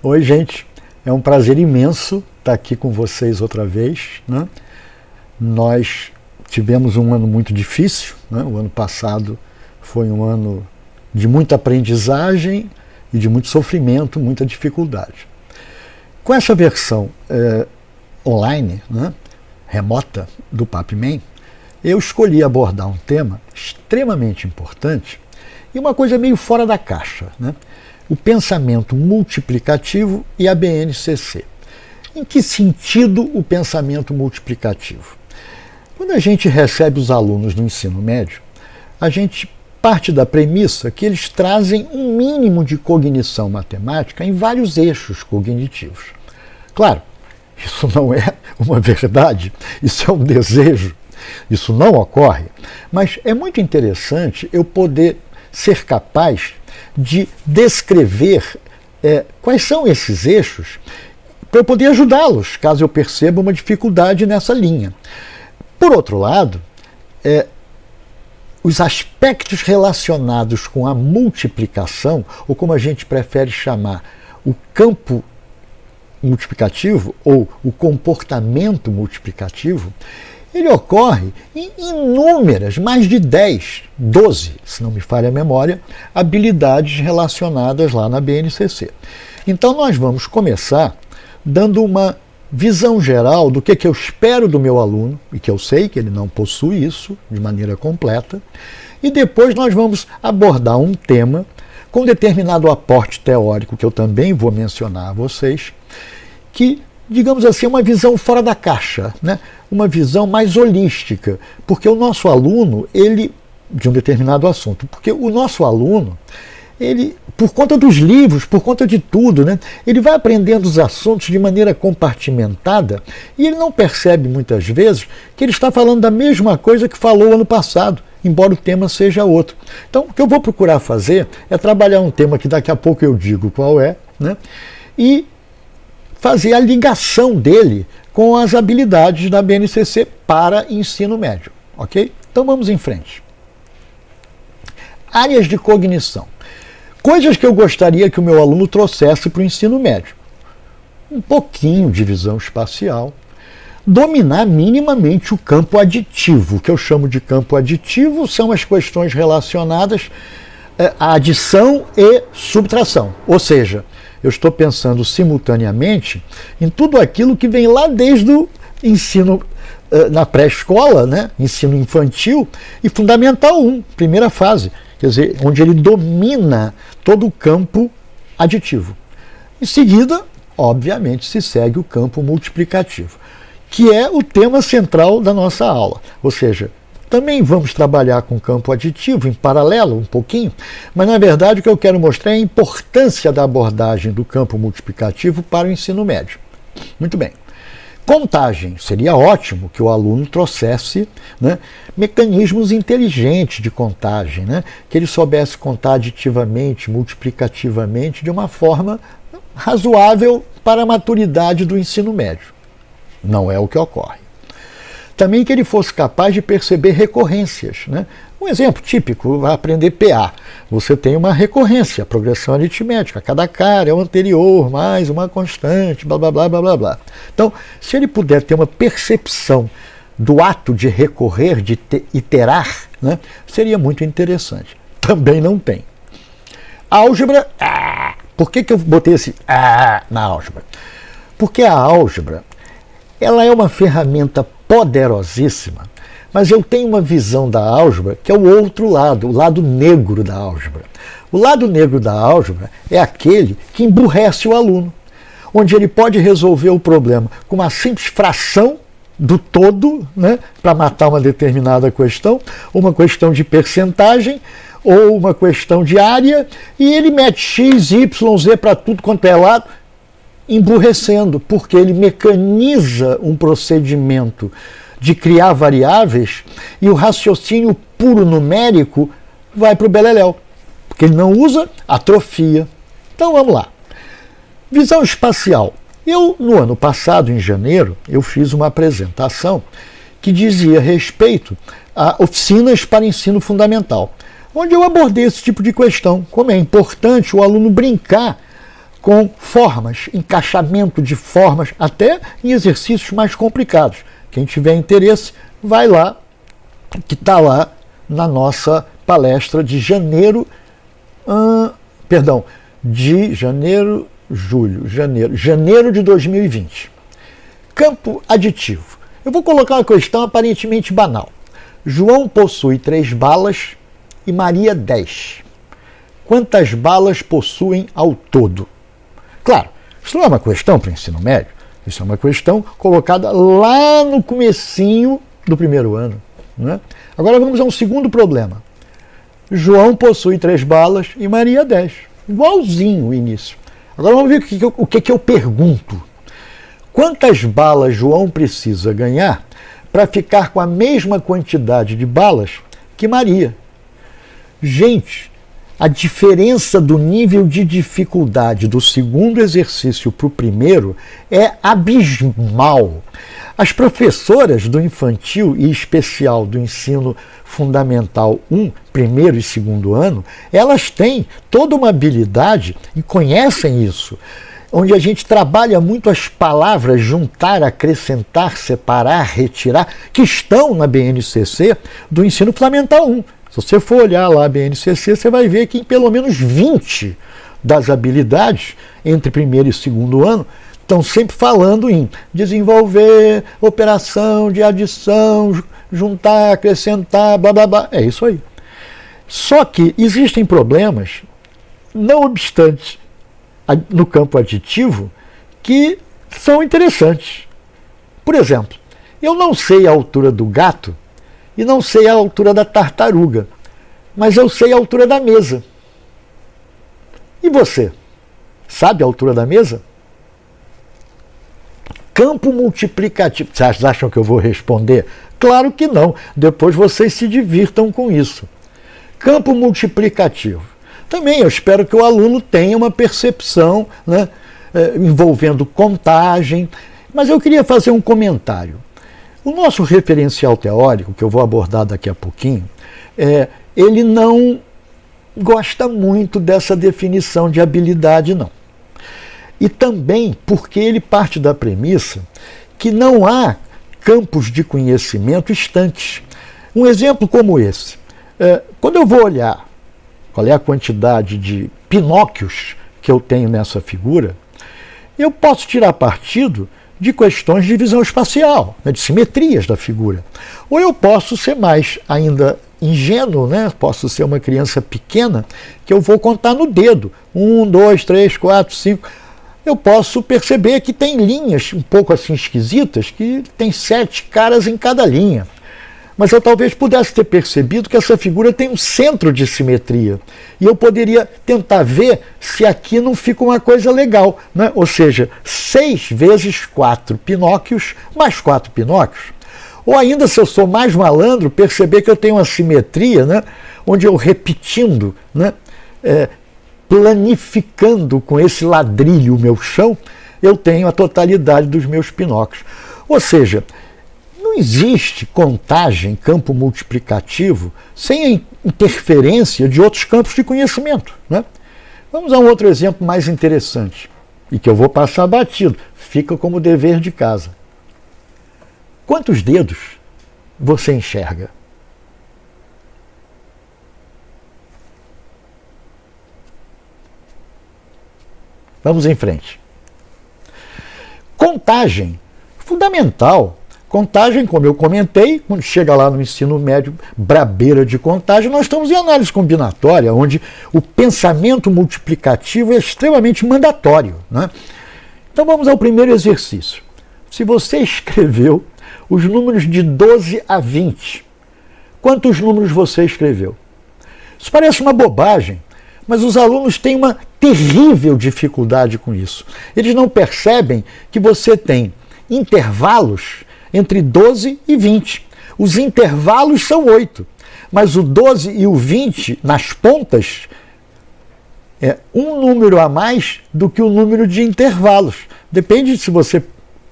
Oi, gente. É um prazer imenso estar aqui com vocês outra vez, né? Nós tivemos um ano muito difícil, né? O ano passado foi um ano de muita aprendizagem e de muito sofrimento, muita dificuldade. Com essa versão online, né, remota do Papman, eu escolhi abordar um tema extremamente importante e uma coisa meio fora da caixa, né? O pensamento multiplicativo e a BNCC. Em que sentido o pensamento multiplicativo? Quando a gente recebe os alunos no ensino médio, a gente parte da premissa que eles trazem um mínimo de cognição matemática em vários eixos cognitivos. Claro, isso não é uma verdade, isso é um desejo, isso não ocorre, mas é muito interessante eu poder ser capaz de descrever quais são esses eixos para eu poder ajudá-los, caso eu perceba uma dificuldade nessa linha. Por outro lado, os aspectos relacionados com a multiplicação, ou como a gente prefere chamar, o campo multiplicativo ou o comportamento multiplicativo, ele ocorre em inúmeras, mais de 10, 12, se não me falha a memória, habilidades relacionadas lá na BNCC. Então nós vamos começar dando uma visão geral do que eu espero do meu aluno, e que eu sei que ele não possui isso de maneira completa, e depois nós vamos abordar um tema com determinado aporte teórico, que eu também vou mencionar a vocês, que, digamos assim, é uma visão fora da caixa, né? Uma visão mais holística, porque o nosso aluno, ele, de um determinado assunto, porque o nosso aluno, ele, por conta dos livros, por conta de tudo, né, ele vai aprendendo os assuntos de maneira compartimentada e ele não percebe muitas vezes que ele está falando da mesma coisa que falou ano passado, embora o tema seja outro. Então, o que eu vou procurar fazer é trabalhar um tema que daqui a pouco eu digo qual é, né, e fazer a ligação dele com as habilidades da BNCC para ensino médio, ok? Então vamos em frente. Áreas de cognição. Coisas que eu gostaria que o meu aluno trouxesse para o ensino médio. Um pouquinho de visão espacial. Dominar minimamente o campo aditivo. O que eu chamo de campo aditivo são as questões relacionadas à adição e subtração. Ou seja, eu estou pensando simultaneamente em tudo aquilo que vem lá desde o ensino na pré-escola, né? Ensino infantil e fundamental 1, primeira fase, quer dizer, onde ele domina todo o campo aditivo. Em seguida, obviamente, se segue o campo multiplicativo, que é o tema central da nossa aula, ou seja, também vamos trabalhar com campo aditivo em paralelo um pouquinho, mas na verdade o que eu quero mostrar é a importância da abordagem do campo multiplicativo para o ensino médio. Muito bem. Contagem. Seria ótimo que o aluno trouxesse, né, mecanismos inteligentes de contagem, né, que ele soubesse contar aditivamente, multiplicativamente, de uma forma razoável para a maturidade do ensino médio. Não é o que ocorre. Também que ele fosse capaz de perceber recorrências, né? Um exemplo típico, vai aprender PA. Você tem uma recorrência, progressão aritmética. Cada cara é o anterior, mais uma constante, blá, blá, blá, blá, blá, blá. Então, se ele puder ter uma percepção do ato de recorrer, de iterar, né, seria muito interessante. Também não tem. Álgebra, por que eu botei esse na álgebra? Porque a álgebra, ela é uma ferramenta poderosíssima, mas eu tenho uma visão da álgebra que é o outro lado, o lado negro da álgebra. O lado negro da álgebra é aquele que emburrece o aluno, onde ele pode resolver o problema com uma simples fração do todo, né, para matar uma determinada questão, uma questão de percentagem ou uma questão de área, e ele mete x, y, z para tudo quanto é lado, emburrecendo, porque ele mecaniza um procedimento de criar variáveis e o raciocínio puro numérico vai para o beleléu, porque ele não usa, atrofia. Então vamos lá. Visão espacial. Eu, no ano passado, em janeiro, eu fiz uma apresentação que dizia respeito a oficinas para ensino fundamental, onde eu abordei esse tipo de questão, como é importante o aluno brincar com formas, encaixamento de formas, até em exercícios mais complicados. Quem tiver interesse, vai lá, que está lá na nossa palestra de janeiro, janeiro de 2020. Campo aditivo. Eu vou colocar uma questão aparentemente banal. João possui 3 balas e Maria 10. Quantas balas possuem ao todo? Claro, isso não é uma questão para o ensino médio, isso é uma questão colocada lá no comecinho do primeiro ano. Né? Agora vamos a um segundo problema. João possui 3 balas e Maria 10. Igualzinho o início. Agora vamos ver o que eu pergunto. Quantas balas João precisa ganhar para ficar com a mesma quantidade de balas que Maria? Gente, a diferença do nível de dificuldade do segundo exercício para o primeiro é abismal. As professoras do infantil e especial do ensino fundamental 1, primeiro e segundo ano, elas têm toda uma habilidade e conhecem isso, onde a gente trabalha muito as palavras juntar, acrescentar, separar, retirar, que estão na BNCC do ensino fundamental 1. Se você for olhar lá a BNCC, você vai ver que em pelo menos 20 das habilidades, entre primeiro e segundo ano, estão sempre falando em desenvolver, operação de adição, juntar, acrescentar, blá blá blá. É isso aí. Só que existem problemas, não obstante, no campo aditivo, que são interessantes. Por exemplo, eu não sei a altura do gato e não sei a altura da tartaruga, mas eu sei a altura da mesa. E você? Sabe a altura da mesa? Campo multiplicativo. Vocês acham que eu vou responder? Claro que não. Depois vocês se divirtam com isso. Campo multiplicativo. Também eu espero que o aluno tenha uma percepção, né, envolvendo contagem, mas eu queria fazer um comentário. O nosso referencial teórico, que eu vou abordar daqui a pouquinho, ele não gosta muito dessa definição de habilidade, não. E também porque ele parte da premissa que não há campos de conhecimento estantes. Um exemplo como esse. Quando eu vou olhar qual é a quantidade de Pinóquios que eu tenho nessa figura, eu posso tirar partido de questões de visão espacial, né, de simetrias da figura. Ou eu posso ser mais ainda ingênuo, né? Posso ser uma criança pequena, que eu vou contar no dedo. 1, 2, 3, 4, 5. Eu posso perceber que tem linhas um pouco assim esquisitas, que tem 7 caras em cada linha. Mas eu talvez pudesse ter percebido que essa figura tem um centro de simetria. E eu poderia tentar ver se aqui não fica uma coisa legal, né? Ou seja, 6 vezes 4 Pinóquios mais 4 Pinóquios. Ou ainda, se eu sou mais malandro, perceber que eu tenho uma simetria, né? Onde eu repetindo, né? Planificando com esse ladrilho o meu chão, eu tenho a totalidade dos meus Pinóquios. Ou seja, não existe contagem, campo multiplicativo, sem a interferência de outros campos de conhecimento. Né? Vamos a um outro exemplo mais interessante, e que eu vou passar batido, fica como dever de casa. Quantos dedos você enxerga? Vamos em frente. Contagem, fundamental. Contagem, como eu comentei, quando chega lá no ensino médio, brabeira de contagem, nós estamos em análise combinatória, onde o pensamento multiplicativo é extremamente mandatório. Né? Então vamos ao primeiro exercício. Se você escreveu os números de 12 a 20, quantos números você escreveu? Isso parece uma bobagem, mas os alunos têm uma terrível dificuldade com isso. Eles não percebem que você tem intervalos entre 12 e 20. Os intervalos são 8, mas o 12 e o 20, nas pontas, é um número a mais do que o número de intervalos. Depende se você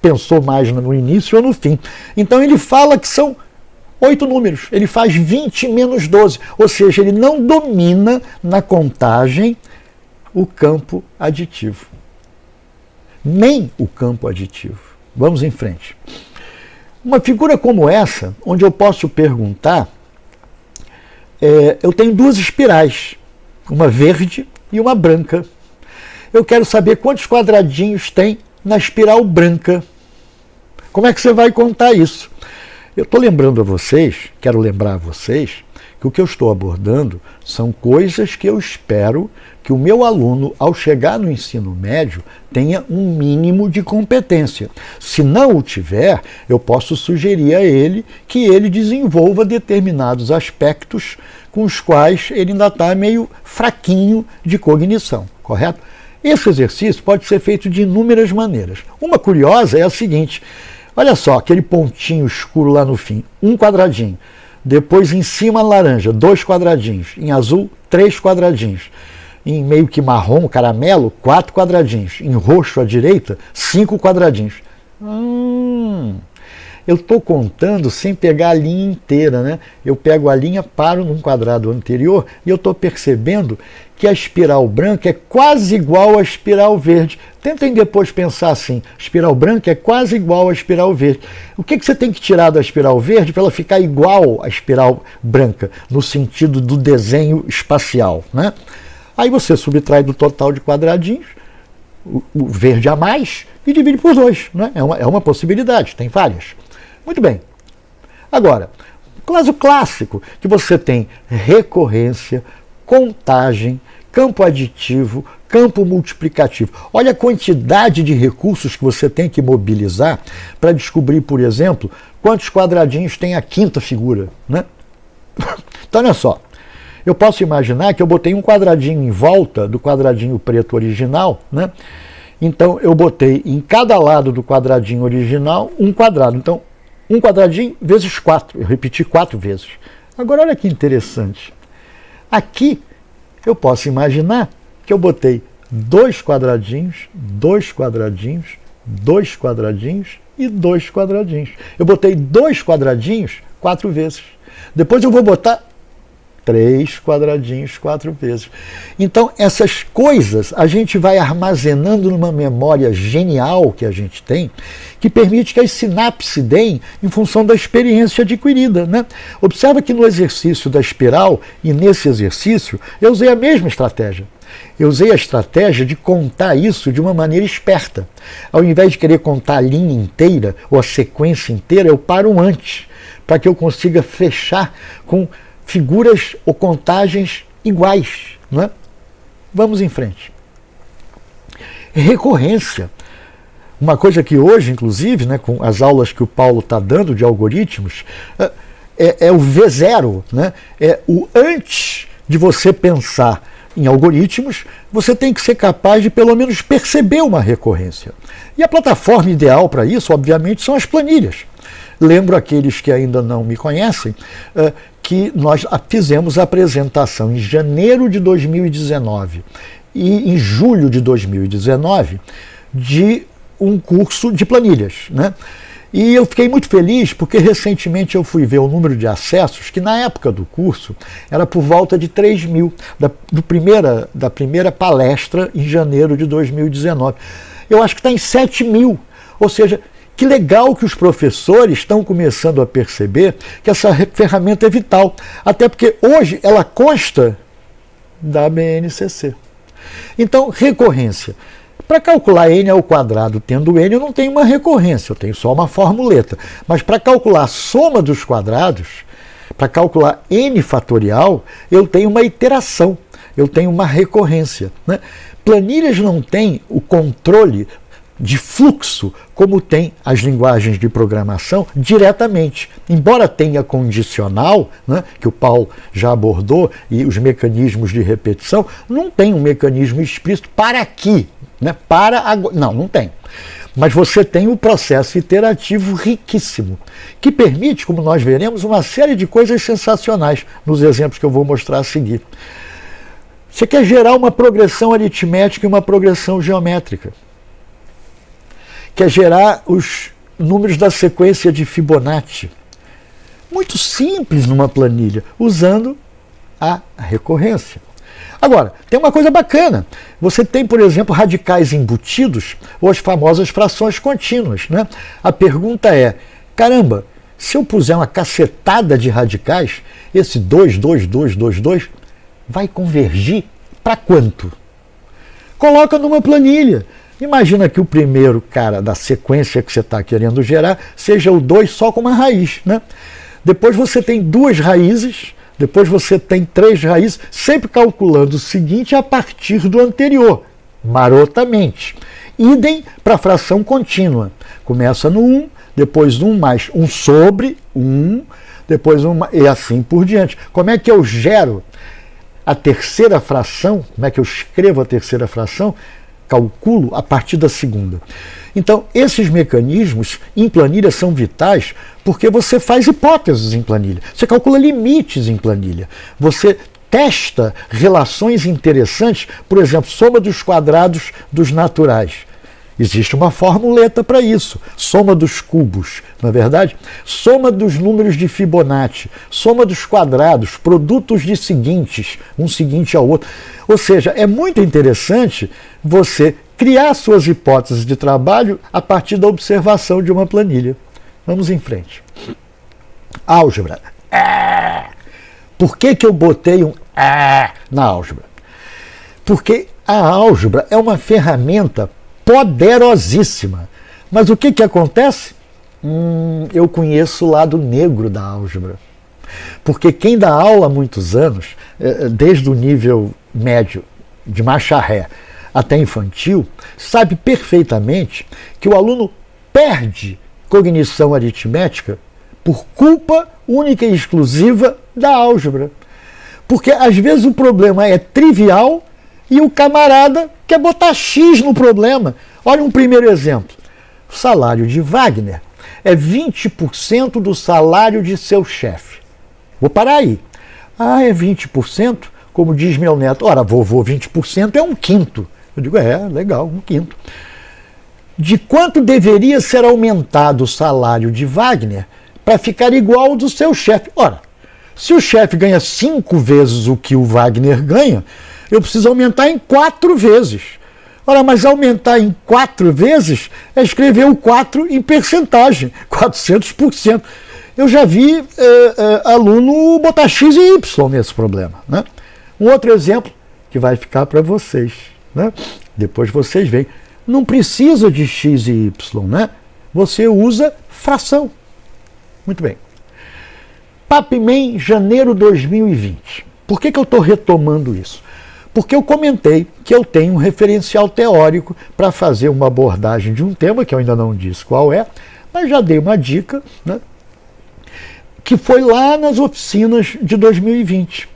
pensou mais no início ou no fim. Então ele fala que são 8 números, ele faz 20 menos 12, ou seja, ele não domina na contagem o campo aditivo. nem o campo aditivo. Vamos em frente. Uma figura como essa, onde eu posso perguntar, eu tenho duas espirais, uma verde e uma branca. Eu quero saber quantos quadradinhos tem na espiral branca. Como é que você vai contar isso? Eu estou lembrando a vocês, quero lembrar a vocês, que o que eu estou abordando são coisas que eu espero que o meu aluno, ao chegar no ensino médio, tenha um mínimo de competência. Se não o tiver, eu posso sugerir a ele que ele desenvolva determinados aspectos com os quais ele ainda está meio fraquinho de cognição, correto? Esse exercício pode ser feito de inúmeras maneiras. Uma curiosa é a seguinte: olha só, aquele pontinho escuro lá no fim, um quadradinho. Depois em cima laranja, 2 quadradinhos. Em azul, 3 quadradinhos. Em meio que marrom, caramelo, 4 quadradinhos. Em roxo à direita, 5 quadradinhos. Eu estou contando sem pegar a linha inteira, né? Eu pego a linha, paro num quadrado anterior e eu estou percebendo que a espiral branca é quase igual à espiral verde. Tentem depois pensar assim: a espiral branca é quase igual à espiral verde. O que você tem que tirar da espiral verde para ela ficar igual à espiral branca, no sentido do desenho espacial, né? Aí você subtrai do total de quadradinhos o verde a mais e divide por 2, né? É uma possibilidade, tem várias. Muito bem. Agora, caso clássico, que você tem recorrência, contagem, campo aditivo, campo multiplicativo. Olha a quantidade de recursos que você tem que mobilizar para descobrir, por exemplo, quantos quadradinhos tem a quinta figura, né? Então, olha só. Eu posso imaginar que eu botei um quadradinho em volta do quadradinho preto original, né? Então, eu botei em cada lado do quadradinho original um quadrado. Então, um quadradinho vezes 4. Eu repeti 4 vezes. Agora, olha que interessante. Aqui, eu posso imaginar que eu botei 2 quadradinhos, 2 quadradinhos, 2 quadradinhos e 2 quadradinhos. Eu botei 2 quadradinhos 4 vezes. Depois eu vou botar 3 quadradinhos 4 vezes. Então, essas coisas a gente vai armazenando numa memória genial que a gente tem, que permite que as sinapses deem em função da experiência adquirida, né? Observa que no exercício da espiral e nesse exercício eu usei a mesma estratégia. Eu usei a estratégia de contar isso de uma maneira esperta. Ao invés de querer contar a linha inteira ou a sequência inteira, eu paro antes, para que eu consiga fechar com figuras ou contagens iguais, não é? Vamos em frente. Recorrência. Uma coisa que hoje, inclusive, né, com as aulas que o Paulo está dando de algoritmos, é o V0, né? É o antes de você pensar em algoritmos, você tem que ser capaz de pelo menos perceber uma recorrência. E a plataforma ideal para isso, obviamente, são as planilhas. Lembro aqueles que ainda não me conhecem que nós fizemos a apresentação em janeiro de 2019 e em julho de 2019 de um curso de planilhas, né? E eu fiquei muito feliz porque recentemente eu fui ver o número de acessos, que na época do curso era por volta de 3 mil, da primeira palestra em janeiro de 2019. Eu acho que está em 7 mil, ou seja, que legal que os professores estão começando a perceber que essa ferramenta é vital, até porque hoje ela consta da BNCC. Então, recorrência. Para calcular n ao quadrado tendo n, eu não tenho uma recorrência, eu tenho só uma formuleta. Mas para calcular a soma dos quadrados, para calcular n fatorial, eu tenho uma iteração, eu tenho uma recorrência, né? Planilhas não têm o controle de fluxo, como tem as linguagens de programação, diretamente. Embora tenha condicional, né, que o Paulo já abordou, e os mecanismos de repetição, não tem um mecanismo explícito para aqui, né, para agora. Não tem. Mas você tem o processo iterativo riquíssimo, que permite, como nós veremos, uma série de coisas sensacionais nos exemplos que eu vou mostrar a seguir. Você quer gerar uma progressão aritmética e uma progressão geométrica. Quer gerar os números da sequência de Fibonacci. Muito simples numa planilha, usando a recorrência. Agora, tem uma coisa bacana. Você tem, por exemplo, radicais embutidos ou as famosas frações contínuas, né? A pergunta é, caramba, se eu puser uma cacetada de radicais, esse 2, 2, 2, 2, 2 vai convergir para quanto? Coloca numa planilha. Imagina que o primeiro cara da sequência que você está querendo gerar seja o 2 só com uma raiz, né? Depois você tem 2 raízes, depois você tem 3 raízes, sempre calculando o seguinte a partir do anterior, marotamente. Idem para a fração contínua. Começa no 1, depois 1 mais 1 sobre 1, depois 1 e assim por diante. Como é que eu gero a terceira fração? Como é que eu escrevo a terceira fração? Calculo a partir da segunda. Então, esses mecanismos em planilha são vitais porque você faz hipóteses em planilha, você calcula limites em planilha, você testa relações interessantes, por exemplo, soma dos quadrados dos naturais. Existe uma formuleta para isso. Soma dos cubos, não é verdade? Soma dos números de Fibonacci, soma dos quadrados, produtos de seguintes, um seguinte ao outro. Ou seja, é muito interessante você criar suas hipóteses de trabalho a partir da observação de uma planilha. Vamos em frente. Álgebra. Por que eu botei um na álgebra? Porque a álgebra é uma ferramenta poderosíssima. Mas o que acontece? Eu conheço o lado negro da álgebra. Porque quem dá aula há muitos anos, desde o nível médio de marcha ré até infantil, sabe perfeitamente que o aluno perde cognição aritmética por culpa única e exclusiva da álgebra. Porque às vezes o problema é trivial e o camarada quer botar X no problema. Olha um primeiro exemplo. O salário de Wagner é 20% do salário de seu chefe. Vou parar aí. É 20%? Como diz meu neto. Ora, vovô, 20% é 1/5. Eu digo, legal, 1/5. De quanto deveria ser aumentado o salário de Wagner para ficar igual ao do seu chefe? Ora, se o chefe ganha 5 vezes o que o Wagner ganha, eu preciso aumentar em 4 vezes. Ora, mas aumentar em 4 vezes é escrever o 4 em percentagem, 400%. Eu já vi aluno botar X e Y nesse problema, né? Um outro exemplo que vai ficar para vocês, né? Depois vocês veem. Não precisa de X e Y, né? Você usa fração. Muito bem. Papman, janeiro 2020. Por que eu estou retomando isso? Porque eu comentei que eu tenho um referencial teórico para fazer uma abordagem de um tema, que eu ainda não disse qual é, mas já dei uma dica, né? Que foi lá nas oficinas de 2020.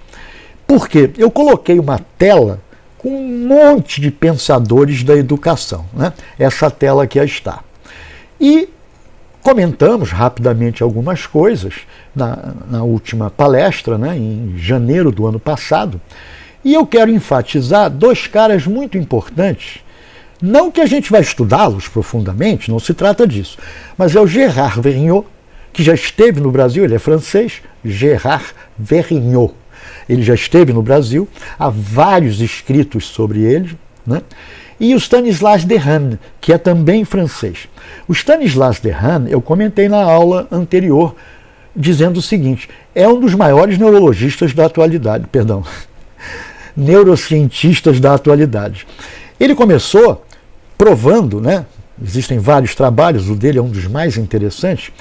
Por quê? Eu coloquei uma tela com um monte de pensadores da educação, né? Essa tela aqui está. E comentamos rapidamente algumas coisas na última palestra, né, em janeiro do ano passado, e eu quero enfatizar 2 caras muito importantes. Não que a gente vai estudá-los profundamente, não se trata disso, mas é o Gérard Vergniaud, que já esteve no Brasil, ele é francês, Gérard Vergniaud. Ele já esteve no Brasil, há vários escritos sobre ele, né? E o Stanislas Dehaene, que é também francês. O Stanislas Dehaene, eu comentei na aula anterior, dizendo o seguinte, é um dos maiores neurologistas da atualidade, neurocientistas da atualidade. Ele começou provando, né? Existem vários trabalhos, o dele é um dos mais interessantes,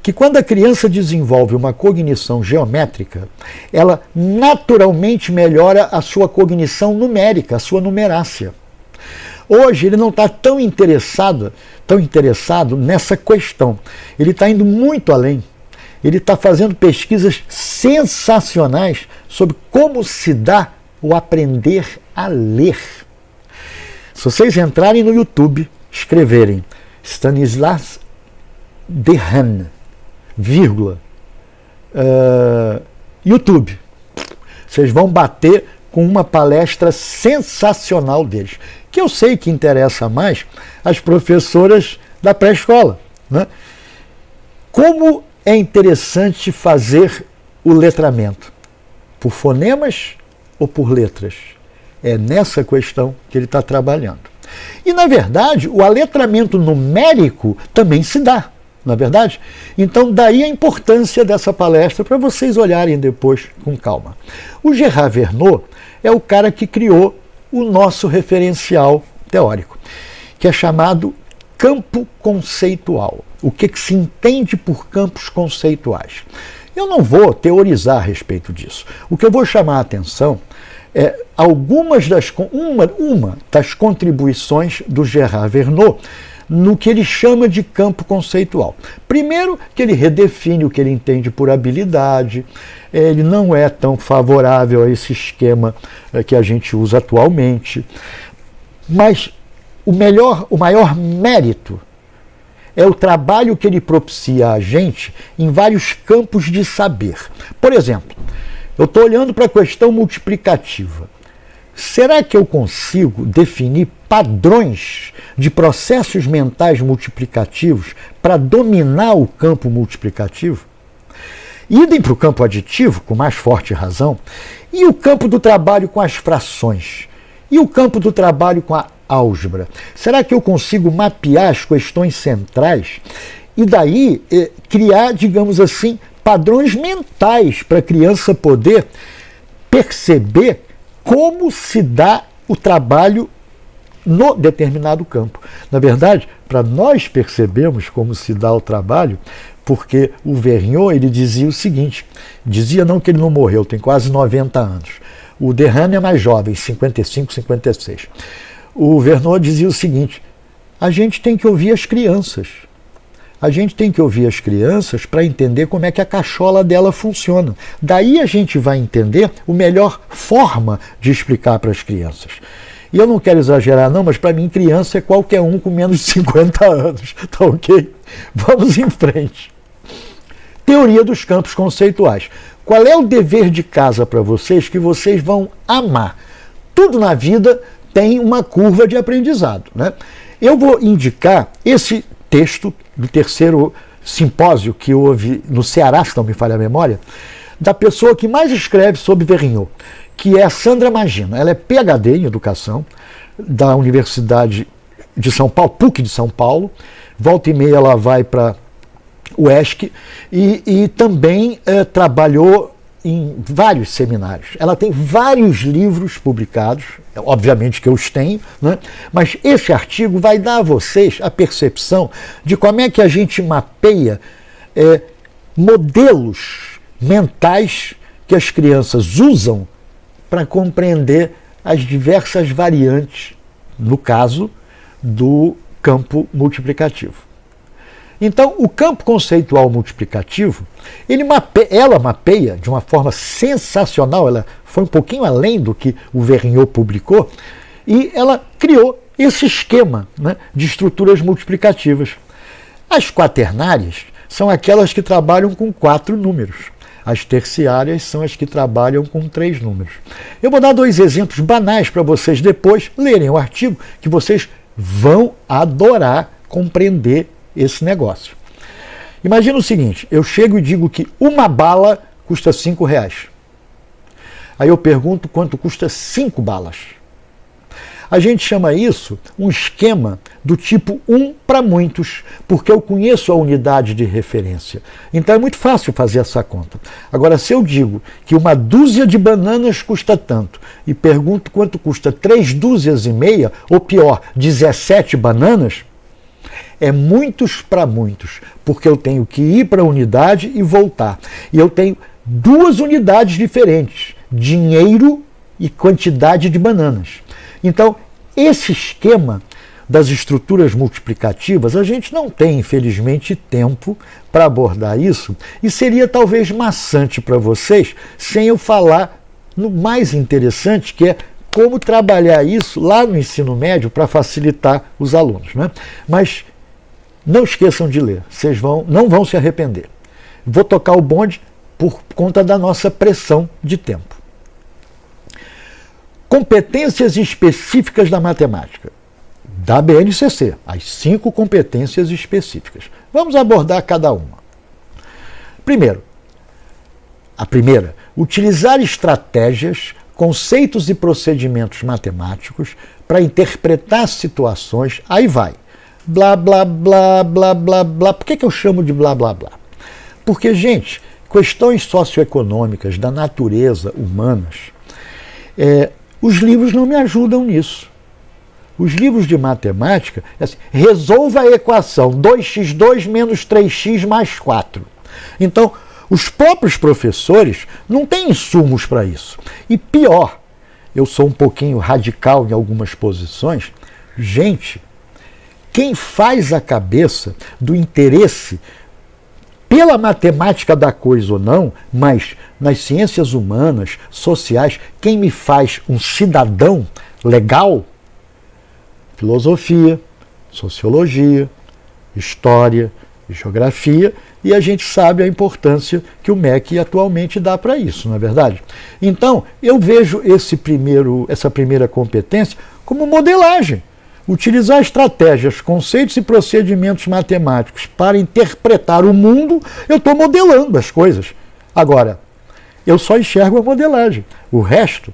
que quando a criança desenvolve uma cognição geométrica, ela naturalmente melhora a sua cognição numérica, a sua numerácia. Hoje ele não está tão interessado nessa questão. Ele está indo muito além. Ele está fazendo pesquisas sensacionais sobre como se dá o aprender a ler. Se vocês entrarem no YouTube, escreverem Stanislas Dehaene, YouTube, vocês vão bater com uma palestra sensacional deles, que eu sei que interessa mais as professoras da pré-escola, né? Como é interessante fazer o letramento? Por fonemas ou por letras? É nessa questão que ele está trabalhando. E, na verdade, o aletramento numérico também se dá, na verdade? Então, daí a importância dessa palestra para vocês olharem depois com calma. O Gerard Verneau é o cara que criou o nosso referencial teórico, que é chamado campo conceitual. O que se entende por campos conceituais? Eu não vou teorizar a respeito disso. O que eu vou chamar a atenção é uma das contribuições do Gerard Verneau no que ele chama de campo conceitual. Primeiro, que ele redefine o que ele entende por habilidade, ele não é tão favorável a esse esquema que a gente usa atualmente, mas o maior mérito é o trabalho que ele propicia a gente em vários campos de saber. Por exemplo, eu estou olhando para a questão multiplicativa. Será que eu consigo definir padrões de processos mentais multiplicativos para dominar o campo multiplicativo? Idem para o campo aditivo, com mais forte razão, e o campo do trabalho com as frações, e o campo do trabalho com a álgebra. Será que eu consigo mapear as questões centrais e daí criar, digamos assim, padrões mentais para a criança poder perceber como se dá o trabalho no determinado campo? Na verdade, para nós percebermos como se dá o trabalho, porque o Vergniaud, ele dizia o seguinte, dizia não que ele não morreu, tem quase 90 anos. O Derrame é mais jovem, 55, 56. O Vergniaud dizia o seguinte, a gente tem que ouvir as crianças. A gente tem que ouvir as crianças para entender como é que a cachola dela funciona. Daí a gente vai entender a melhor forma de explicar para as crianças. E eu não quero exagerar não, mas para mim criança é qualquer um com menos de 50 anos. Tá ok? Vamos em frente. Teoria dos campos conceituais. Qual é o dever de casa para vocês que vocês vão amar? Tudo na vida tem uma curva de aprendizado, né? Eu vou indicar esse texto do terceiro simpósio que houve no Ceará, se não me falha a memória, da pessoa que mais escreve sobre Vergniaud, que é a Sandra Magina. Ela é PhD em Educação da Universidade de São Paulo, PUC de São Paulo. Volta e meia ela vai para o ESC e também trabalhou em vários seminários. Ela tem vários livros publicados, obviamente que eu os tenho, né? Mas esse artigo vai dar a vocês a percepção de como é que a gente mapeia modelos mentais que as crianças usam para compreender as diversas variantes, no caso do campo multiplicativo. Então, o campo conceitual multiplicativo, ela mapeia de uma forma sensacional, ela foi um pouquinho além do que o Vergniaud publicou, e ela criou esse esquema, né, de estruturas multiplicativas. As quaternárias são aquelas que trabalham com 4 números. As terciárias são as que trabalham com 3 números. Eu vou dar 2 exemplos banais para vocês depois lerem o artigo, que vocês vão adorar compreender esse negócio. Imagina o seguinte, eu chego e digo que uma bala custa R$5. Aí eu pergunto quanto custa 5 balas. A gente chama isso um esquema do tipo 1 para muitos, porque eu conheço a unidade de referência. Então é muito fácil fazer essa conta. Agora, se eu digo que uma dúzia de bananas custa tanto, e pergunto quanto custa 3 dúzias e meia, ou pior, 17 bananas, é muitos para muitos, porque eu tenho que ir para a unidade e voltar. E eu tenho 2 unidades diferentes, dinheiro e quantidade de bananas. Então, esse esquema das estruturas multiplicativas, a gente não tem, infelizmente, tempo para abordar isso, e seria talvez maçante para vocês, sem eu falar no mais interessante, que é como trabalhar isso lá no ensino médio para facilitar os alunos, né? Mas não esqueçam de ler, vocês não vão se arrepender. Vou tocar o bonde por conta da nossa pressão de tempo. Competências específicas da matemática, da BNCC, as 5 competências específicas. Vamos abordar cada uma. Primeiro, a primeira, utilizar estratégias conceitos e procedimentos matemáticos para interpretar situações, aí vai. Blá, blá, blá, blá, blá, blá. Por que eu chamo de blá, blá, blá? Porque, gente, questões socioeconômicas da natureza humanas, os livros não me ajudam nisso. Os livros de matemática, assim, resolva a equação 2x2 menos 3x mais 4. Então, os próprios professores não têm insumos para isso. E pior, eu sou um pouquinho radical em algumas posições. Gente, quem faz a cabeça do interesse pela matemática da coisa ou não, mas nas ciências humanas, sociais, quem me faz um cidadão legal? Filosofia, sociologia, história, geografia, e a gente sabe a importância que o MEC atualmente dá para isso, não é verdade? Então, eu vejo essa primeira competência como modelagem. Utilizar estratégias, conceitos e procedimentos matemáticos para interpretar o mundo, eu estou modelando as coisas. Agora, eu só enxergo a modelagem. O resto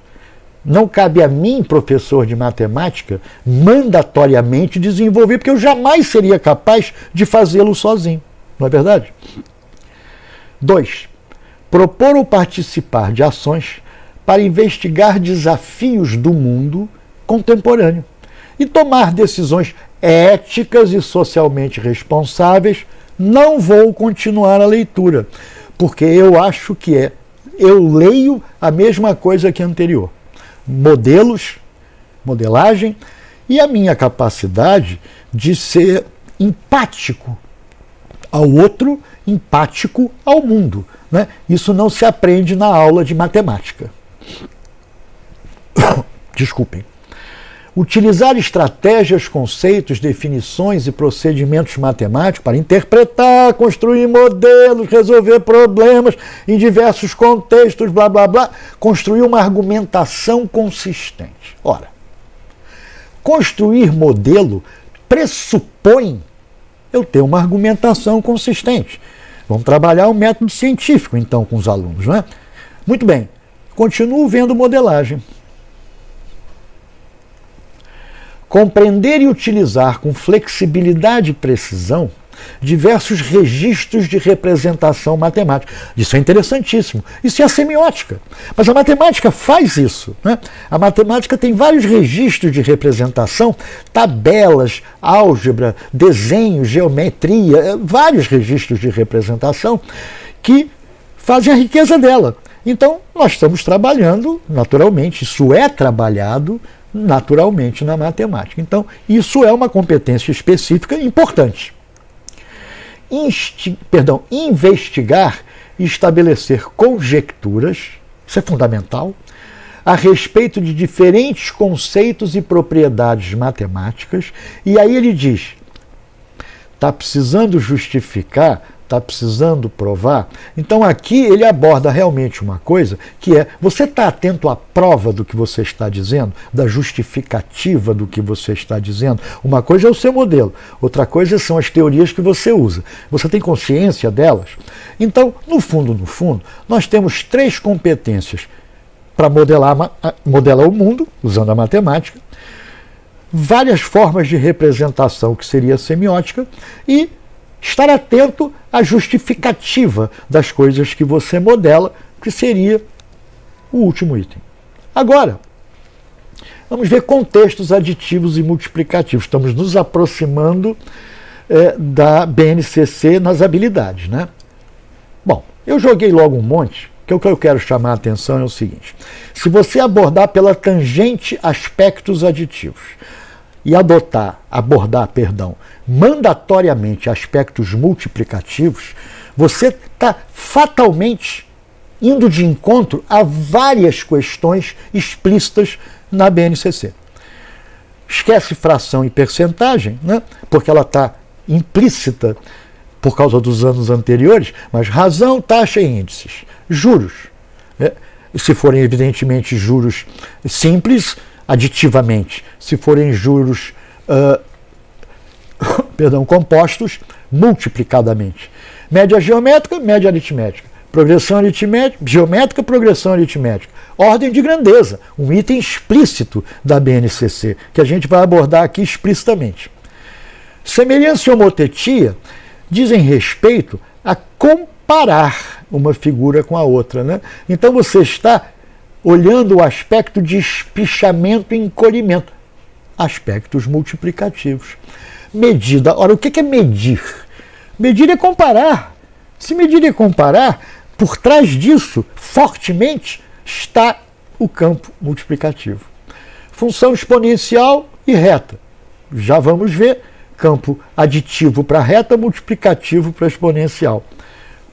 não cabe a mim, professor de matemática, mandatoriamente desenvolver, porque eu jamais seria capaz de fazê-lo sozinho. Não é verdade? 2. Propor ou participar de ações para investigar desafios do mundo contemporâneo e tomar decisões éticas e socialmente responsáveis. Não vou continuar a leitura, porque eu acho que eu leio a mesma coisa que a anterior. Modelos, modelagem e a minha capacidade de ser empático ao outro, empático ao mundo, né? Isso não se aprende na aula de matemática. Desculpem. Utilizar estratégias, conceitos, definições e procedimentos matemáticos para interpretar, construir modelos, resolver problemas em diversos contextos, blá, blá, blá, construir uma argumentação consistente. Ora, construir modelo pressupõe eu ter uma argumentação consistente. Vamos trabalhar o método científico, então, com os alunos, não é? Muito bem, continuo vendo modelagem. Compreender e utilizar com flexibilidade e precisão diversos registros de representação matemática. Isso é interessantíssimo. Isso é a semiótica. Mas a matemática faz isso, né? A matemática tem vários registros de representação, tabelas, álgebra, desenho, geometria, vários registros de representação que fazem a riqueza dela. Então, nós estamos trabalhando, naturalmente, isso é trabalhado naturalmente na matemática. Então, isso é uma competência específica importante. Investigar e estabelecer conjecturas, isso é fundamental, a respeito de diferentes conceitos e propriedades matemáticas, e aí ele diz, está precisando justificar, está precisando provar. Então aqui ele aborda realmente uma coisa que é, você está atento à prova do que você está dizendo, da justificativa do que você está dizendo? Uma coisa é o seu modelo, outra coisa são as teorias que você usa. Você tem consciência delas? Então, no fundo, nós temos 3 competências para modelar o mundo, usando a matemática, várias formas de representação, que seria a semiótica, e estar atento à justificativa das coisas que você modela, que seria o último item. Agora, vamos ver contextos aditivos e multiplicativos. Estamos nos aproximando da BNCC nas habilidades, né? Bom, eu joguei logo um monte, que o que eu quero chamar a atenção é o seguinte. Se você abordar pela tangente aspectos aditivos, e abordar, mandatoriamente aspectos multiplicativos, você está fatalmente indo de encontro a várias questões explícitas na BNCC. Esquece fração e percentagem, né? Porque ela está implícita por causa dos anos anteriores, mas razão, taxa e índices. Juros. Se forem, evidentemente, juros simples, aditivamente. Se forem juros compostos, multiplicadamente. Média geométrica, média aritmética. progressão aritmética, geométrica, progressão aritmética. Ordem de grandeza, um item explícito da BNCC, que a gente vai abordar aqui explicitamente. Semelhança e homotetia dizem respeito a comparar uma figura com a outra, né? Então você está olhando o aspecto de espichamento e encolhimento, aspectos multiplicativos. Medida. Ora, o que é medir? Medir é comparar. Se medir é comparar, por trás disso, fortemente, está o campo multiplicativo. Função exponencial e reta. Já vamos ver. Campo aditivo para reta, multiplicativo para exponencial.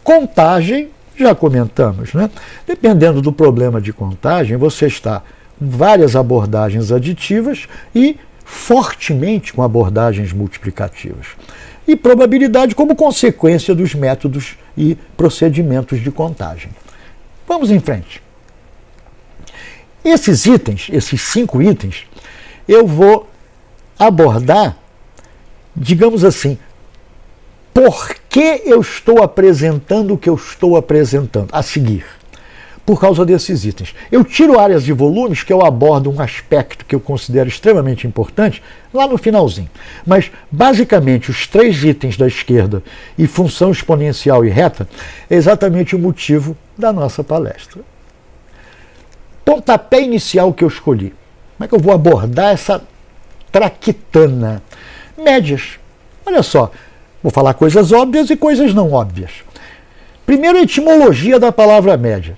Contagem, já comentamos, né? Dependendo do problema de contagem, você está com várias abordagens aditivas e fortemente com abordagens multiplicativas. E probabilidade como consequência dos métodos e procedimentos de contagem. Vamos em frente. Esses itens, esses 5 itens, eu vou abordar, digamos assim, por que eu estou apresentando o que eu estou apresentando a seguir? Por causa desses itens. Eu tiro áreas de volumes que eu abordo um aspecto que eu considero extremamente importante lá no finalzinho. Mas, basicamente, os 3 itens da esquerda e função exponencial e reta é exatamente o motivo da nossa palestra. Pontapé inicial que eu escolhi. Como é que eu vou abordar essa traquitana? Médias. Olha só, vou falar coisas óbvias e coisas não óbvias. Primeiro, a etimologia da palavra média.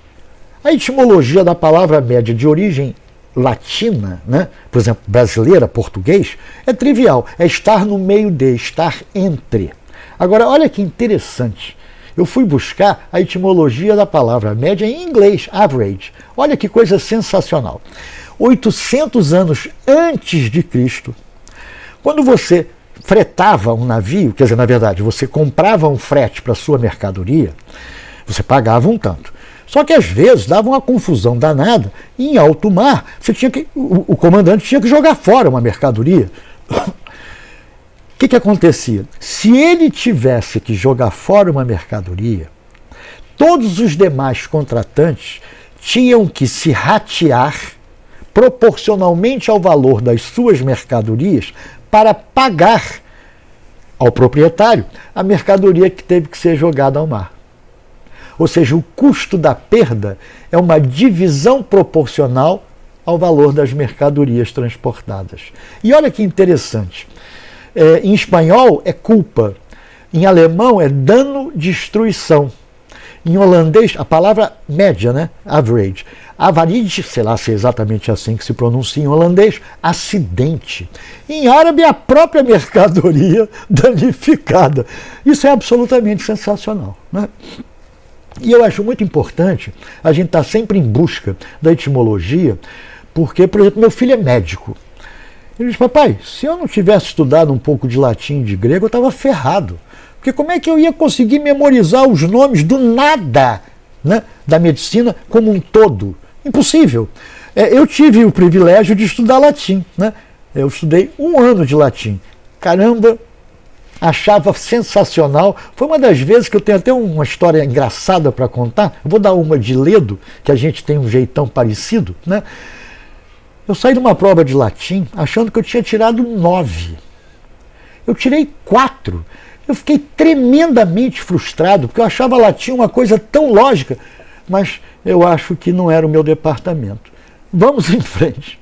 A etimologia da palavra média de origem latina, né? Por exemplo, brasileira, português, é trivial. É estar no meio de, estar entre. Agora, olha que interessante. Eu fui buscar a etimologia da palavra média em inglês, average. Olha que coisa sensacional. 800 anos antes de Cristo, quando você fretava um navio, quer dizer, na verdade, você comprava um frete para a sua mercadoria, você pagava um tanto. Só que às vezes dava uma confusão danada e em alto mar você tinha que, o comandante tinha que jogar fora uma mercadoria. O que acontecia? Se ele tivesse que jogar fora uma mercadoria, todos os demais contratantes tinham que se ratear proporcionalmente ao valor das suas mercadorias para pagar ao proprietário a mercadoria que teve que ser jogada ao mar. Ou seja, o custo da perda é uma divisão proporcional ao valor das mercadorias transportadas. E olha que interessante. Em espanhol é culpa, em alemão é dano, destruição. Em holandês, a palavra média, né? Average. Avaride, sei lá se é exatamente assim que se pronuncia em holandês, acidente. Em árabe, a própria mercadoria danificada. Isso é absolutamente sensacional, né? E eu acho muito importante a gente estar sempre em busca da etimologia, porque, por exemplo, meu filho é médico. Ele diz, papai, se eu não tivesse estudado um pouco de latim e de grego, eu estava ferrado. Porque como é que eu ia conseguir memorizar os nomes do nada, né, da medicina como um todo? Impossível. Eu tive o privilégio de estudar latim, né? Eu estudei 1 ano de latim. Caramba, achava sensacional. Foi uma das vezes que eu tenho até uma história engraçada para contar. Eu vou dar uma de Ledo, que a gente tem um jeitão parecido, né? Eu saí de uma prova de latim achando que eu tinha tirado 9. Eu tirei 4. Eu fiquei tremendamente frustrado, porque eu achava latim uma coisa tão lógica, mas eu acho que não era o meu departamento. Vamos em frente.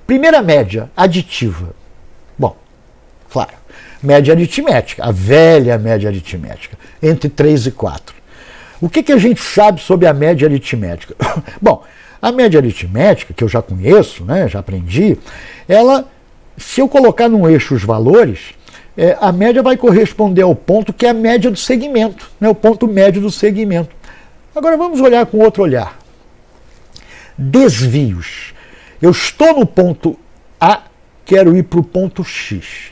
Primeira média, aditiva. Bom, claro, média aritmética, a velha média aritmética, entre 3 e 4. O que a gente sabe sobre a média aritmética? Bom, a média aritmética, que eu já conheço, né, já aprendi, ela, se eu colocar num eixo os valores, a média vai corresponder ao ponto que é a média do segmento, né, o ponto médio do segmento. Agora vamos olhar com outro olhar. Desvios. Eu estou no ponto A, quero ir para o ponto X.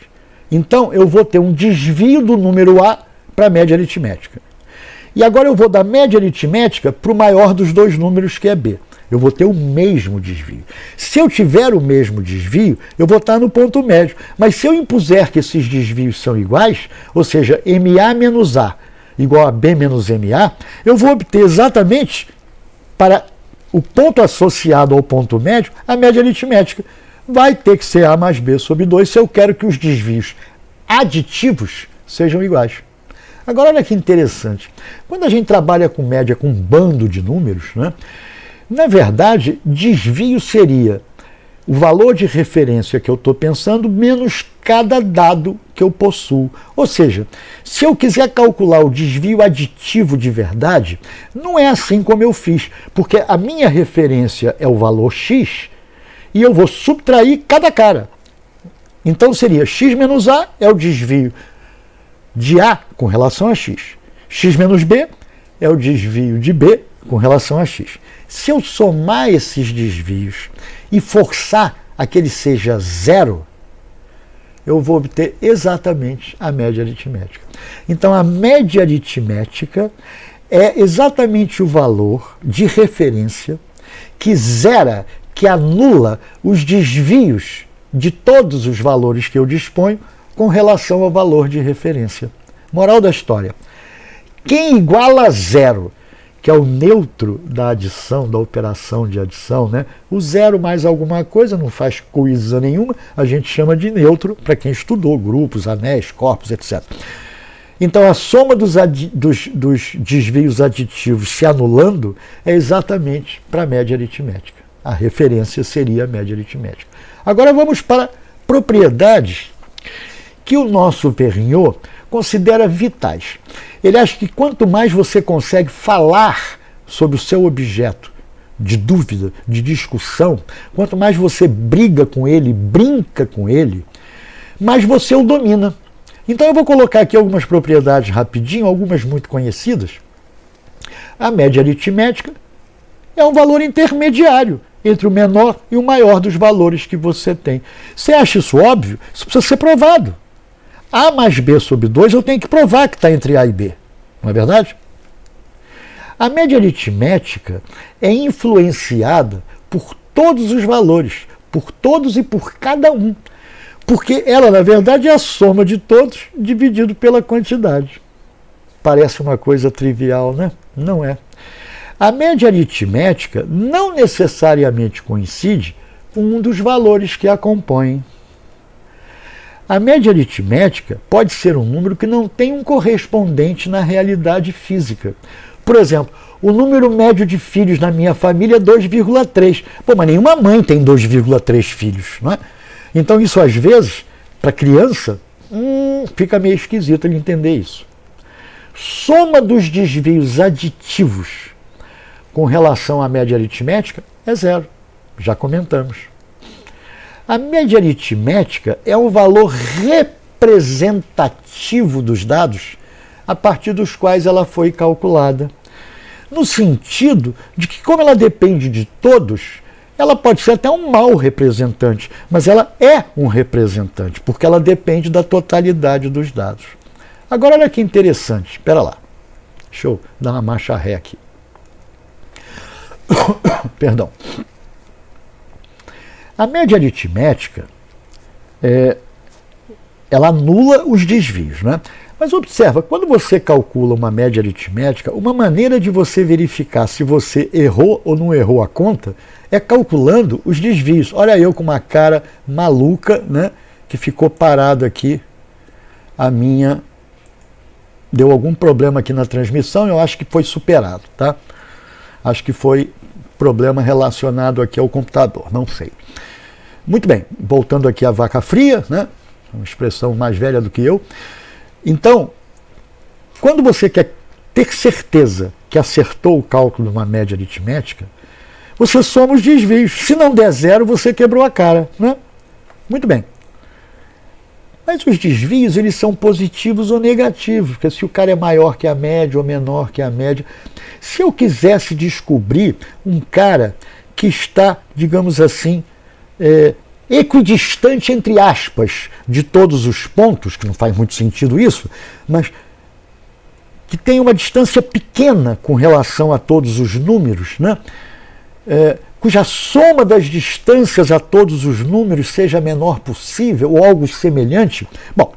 Então eu vou ter um desvio do número A para a média aritmética. E agora eu vou da média aritmética para o maior dos 2 números, que é B. Eu vou ter o mesmo desvio. Se eu tiver o mesmo desvio, eu vou estar no ponto médio. Mas se eu impuser que esses desvios são iguais, ou seja, MA menos A igual a B menos MA, eu vou obter exatamente, para o ponto associado ao ponto médio, a média aritmética. Vai ter que ser A mais B sobre 2 se eu quero que os desvios aditivos sejam iguais. Agora, olha que interessante. Quando a gente trabalha com média com um bando de números, né, na verdade, desvio seria o valor de referência que eu estou pensando menos cada dado que eu possuo. Ou seja, se eu quiser calcular o desvio aditivo de verdade, não é assim como eu fiz, porque a minha referência é o valor x e eu vou subtrair cada cara. Então seria x menos a é o desvio de A com relação a x. X menos B é o desvio de B com relação a x. Se eu somar esses desvios e forçar a que ele seja zero, eu vou obter exatamente a média aritmética. Então, a média aritmética é exatamente o valor de referência que zera, que anula os desvios de todos os valores que eu disponho com relação ao valor de referência. Moral da história: quem iguala a zero, que é o neutro da adição, da operação de adição, né? O zero mais alguma coisa não faz coisa nenhuma, a gente chama de neutro para quem estudou grupos, anéis, corpos, etc. Então, a soma dos desvios aditivos se anulando é exatamente para a média aritmética. A referência seria a média aritmética. Agora vamos para propriedades que o nosso Vergniaud considera vitais. Ele acha que quanto mais você consegue falar sobre o seu objeto de dúvida, de discussão, quanto mais você briga com ele, brinca com ele, mais você o domina. Então eu vou colocar aqui algumas propriedades rapidinho, algumas muito conhecidas. A média aritmética é um valor intermediário entre o menor e o maior dos valores que você tem. Você acha isso óbvio? Isso precisa ser provado. A mais B sobre 2 eu tenho que provar que está entre A e B. Não é verdade? A média aritmética é influenciada por todos os valores, por todos e por cada um. Porque ela, na verdade, é a soma de todos dividido pela quantidade. Parece uma coisa trivial, né? Não é. A média aritmética não necessariamente coincide com um dos valores que a compõem. A média aritmética pode ser um número que não tem um correspondente na realidade física. Por exemplo, o número médio de filhos na minha família é 2,3. Pô, mas nenhuma mãe tem 2,3 filhos, não é? Então isso, às vezes, para criança, fica meio esquisito ele entender isso. Soma dos desvios aditivos com relação à média aritmética é zero. Já comentamos. A média aritmética é o valor representativo dos dados a partir dos quais ela foi calculada. No sentido de que, como ela depende de todos, ela pode ser até um mau representante, mas ela é um representante, porque ela depende da totalidade dos dados. Agora, olha que interessante. Espera lá. Deixa eu dar uma marcha ré aqui. Perdão. A média aritmética, ela anula os desvios, né? Mas observa, quando você calcula uma média aritmética, uma maneira de você verificar se você errou ou não errou a conta é calculando os desvios. Olha eu com uma cara maluca, né? Que ficou parado aqui. Deu algum problema aqui na transmissão, eu acho que foi superado, tá? Acho que foi problema relacionado aqui ao computador, não sei. Muito bem, voltando aqui à vaca fria, né? Uma expressão mais velha do que eu. Então, quando você quer ter certeza que acertou o cálculo de uma média aritmética, você soma os desvios. Se não der zero, você quebrou a cara, né? Muito bem. Mas os desvios, eles são positivos ou negativos, porque se o cara é maior que a média ou menor que a média. Se eu quisesse descobrir um cara que está, digamos assim, equidistante, entre aspas, de todos os pontos, que não faz muito sentido isso, mas que tem uma distância pequena com relação a todos os números, né? Cuja soma das distâncias a todos os números seja a menor possível, ou algo semelhante. Bom,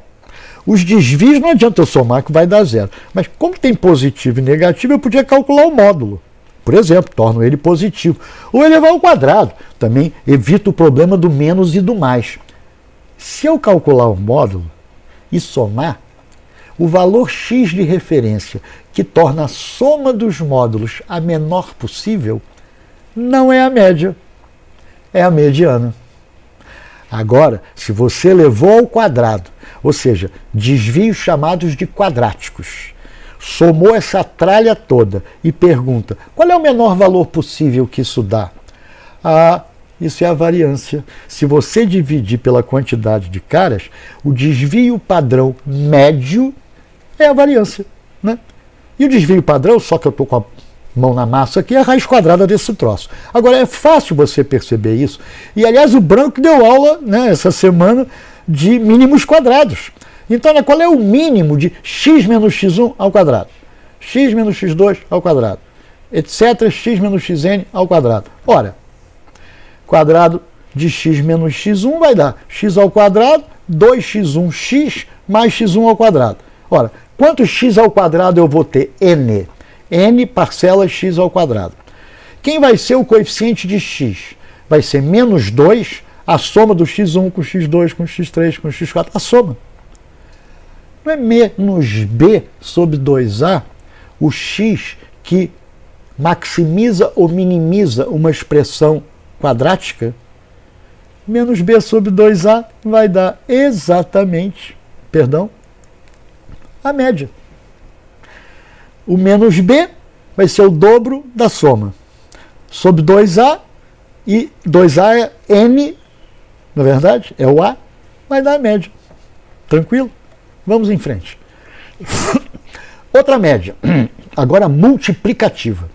Os desvios não adianta eu somar que vai dar zero. Mas como tem positivo e negativo, eu podia calcular o módulo. Por exemplo, torno ele positivo. Ou elevar ao quadrado. Também evito o problema do menos e do mais. Se eu calcular o módulo e somar, o valor x de referência, que torna a soma dos módulos a menor possível, não é a média, é a mediana. Agora, se você levou ao quadrado, ou seja, desvios chamados de quadráticos, somou essa tralha toda e pergunta qual é o menor valor possível que isso dá? Isso é a variância. Se você dividir pela quantidade de caras, o desvio padrão médio é a variância, né? E o desvio padrão, só que eu estou com a mão na massa aqui, é a raiz quadrada desse troço. Agora, é fácil você perceber isso. E, aliás, o Branco deu aula, né, essa semana de mínimos quadrados. Então, né, qual é o mínimo de x menos x1 ao quadrado? X menos x2 ao quadrado, etc. x menos xn ao quadrado. Ora, quadrado de x menos x1 vai dar x ao quadrado, 2x1x mais x1 ao quadrado. Ora, quanto x ao quadrado eu vou ter? N. N parcelas x ao quadrado. Quem vai ser o coeficiente de x? Vai ser menos 2, a soma do x1 com x2, com x3, com x4, a soma. Não é menos b sobre 2a o x que maximiza ou minimiza uma expressão quadrática? Menos b sobre 2a vai dar exatamente, a média. O menos b vai ser o dobro da soma sobre 2a, e 2a é n, na verdade, é o a, vai dar a média. Tranquilo? Vamos em frente. Outra média, agora multiplicativa.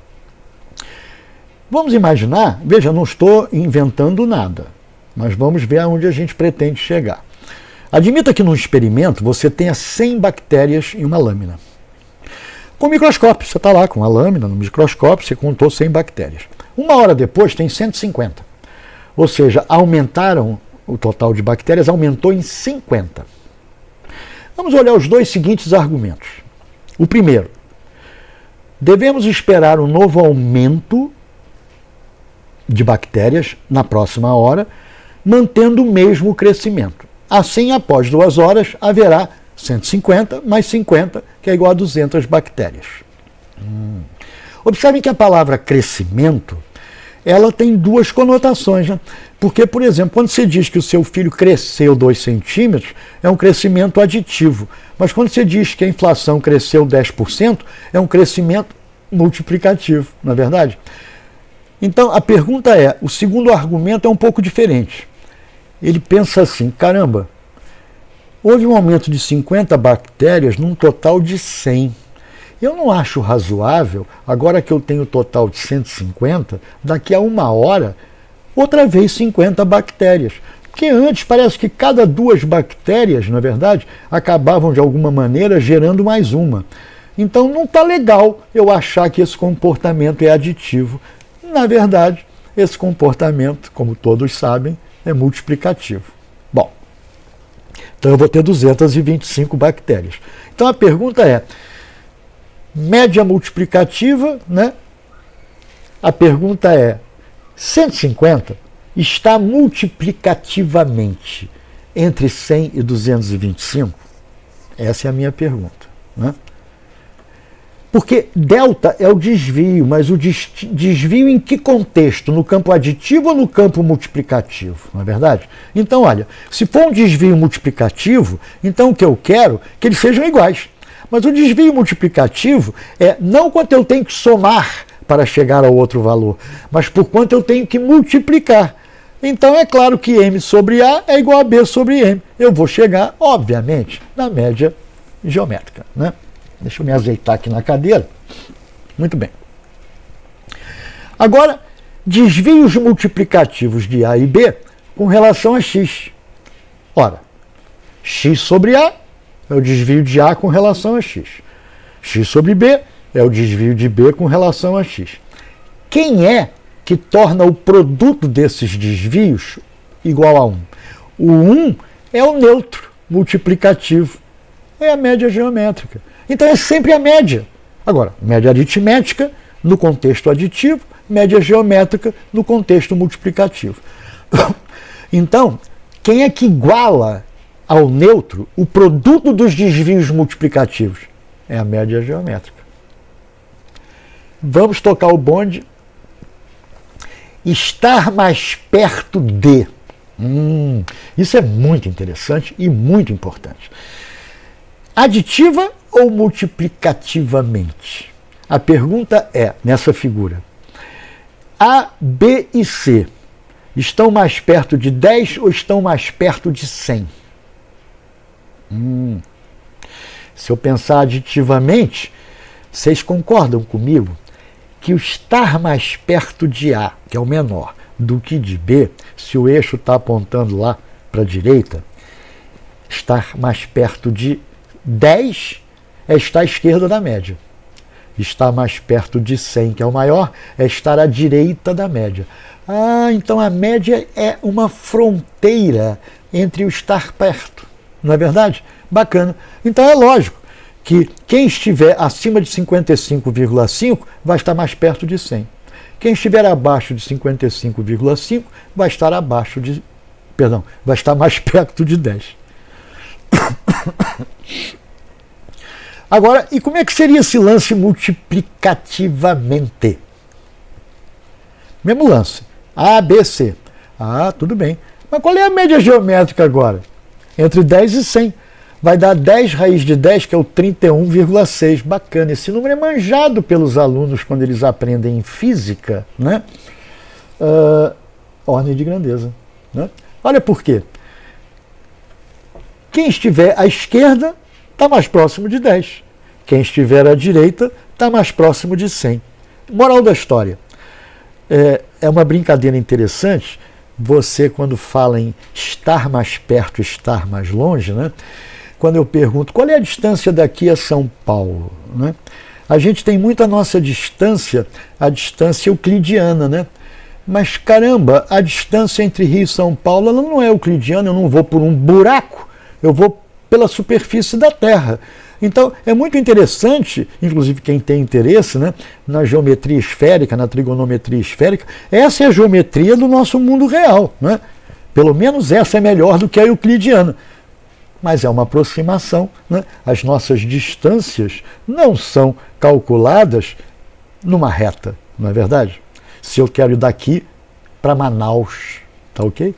Vamos imaginar, veja, não estou inventando nada, mas vamos ver aonde a gente pretende chegar. Admita que num experimento você tenha 100 bactérias em uma lâmina. Com microscópio, você está lá com a lâmina no microscópio, você contou 100 bactérias. Uma hora depois tem 150. Ou seja, aumentaram, o total de bactérias aumentou em 50. Vamos olhar os dois seguintes argumentos. O primeiro, devemos esperar um novo aumento de bactérias na próxima hora, mantendo o mesmo crescimento. Assim, após 2 horas, haverá 150 mais 50, que é igual a 200 bactérias. Observem que a palavra crescimento, ela tem duas conotações, né? Porque, por exemplo, quando você diz que o seu filho cresceu 2 centímetros, é um crescimento aditivo. Mas quando você diz que a inflação cresceu 10%, é um crescimento multiplicativo, não é verdade? Então, a pergunta é, o segundo argumento é um pouco diferente. Ele pensa assim, caramba, houve um aumento de 50 bactérias num total de 100. Eu não acho razoável, agora que eu tenho um total de 150, daqui a 1 hora, outra vez 50 bactérias. Porque antes parece que cada 2 bactérias, na verdade, acabavam de alguma maneira gerando mais uma. Então não está legal eu achar que esse comportamento é aditivo. Na verdade, esse comportamento, como todos sabem, é multiplicativo. Bom, então eu vou ter 225 bactérias. Então a pergunta é, média multiplicativa, né? A pergunta é, 150 está multiplicativamente entre 100 e 225? Essa é a minha pergunta, né? Porque delta é o desvio, mas o desvio em que contexto? No campo aditivo ou no campo multiplicativo? Não é verdade? Então, olha, se for um desvio multiplicativo, então o que eu quero é que eles sejam iguais. Mas o desvio multiplicativo é não quanto eu tenho que somar para chegar ao outro valor, mas por quanto eu tenho que multiplicar. Então é claro que m sobre a é igual a b sobre m. Eu vou chegar, obviamente, na média geométrica, né? Deixa eu me azeitar aqui na cadeira. Muito bem. Agora, desvios multiplicativos de A e B com relação a x. Ora, x sobre A é o desvio de A com relação a x. X sobre B é o desvio de B com relação a x. Quem é que torna o produto desses desvios igual a 1? O 1 é o neutro multiplicativo. É a média geométrica. Então é sempre a média. Agora, média aritmética no contexto aditivo, média geométrica no contexto multiplicativo. Então, quem é que iguala ao neutro o produto dos desvios multiplicativos? É a média geométrica. Vamos tocar o bonde. Estar mais perto de. Isso é muito interessante e muito importante. Aditiva ou multiplicativamente? A pergunta é, nessa figura, A, B e C estão mais perto de 10 ou estão mais perto de 100? Se eu pensar aditivamente, vocês concordam comigo que o estar mais perto de A, que é o menor, do que de B, se o eixo está apontando lá para a direita, estar mais perto de 10 é estar à esquerda da média. Estar mais perto de 100, que é o maior, é estar à direita da média. Então a média é uma fronteira entre o estar perto. Não é verdade? Bacana. Então é lógico que quem estiver acima de 55,5 vai estar mais perto de 100. Quem estiver abaixo de 55,5 vai estar vai estar mais perto de 10. Agora, e como é que seria esse lance multiplicativamente? Mesmo lance. A, B, C. Tudo bem. Mas qual é a média geométrica agora? Entre 10 e 100. Vai dar 10 raiz de 10, que é o 31,6. Bacana. Esse número é manjado pelos alunos quando eles aprendem em física, né? Ordem de grandeza. Né? Olha por quê. Quem estiver à esquerda está mais próximo de 10. Quem estiver à direita está mais próximo de 100. Moral da história. É uma brincadeira interessante. Você, quando fala em estar mais perto, estar mais longe, né? Quando eu pergunto qual é a distância daqui a São Paulo, né? A gente tem muito a nossa distância, a distância euclidiana, né? Mas caramba, a distância entre Rio e São Paulo ela não é euclidiana, eu não vou por um buraco, eu vou pela superfície da Terra. Então é muito interessante, inclusive quem tem interesse, né, na geometria esférica, na trigonometria esférica, essa é a geometria do nosso mundo real, né? Pelo menos essa é melhor do que a euclidiana. Mas é uma aproximação, né? As nossas distâncias não são calculadas numa reta, não é verdade? Se eu quero ir daqui para Manaus, tá ok?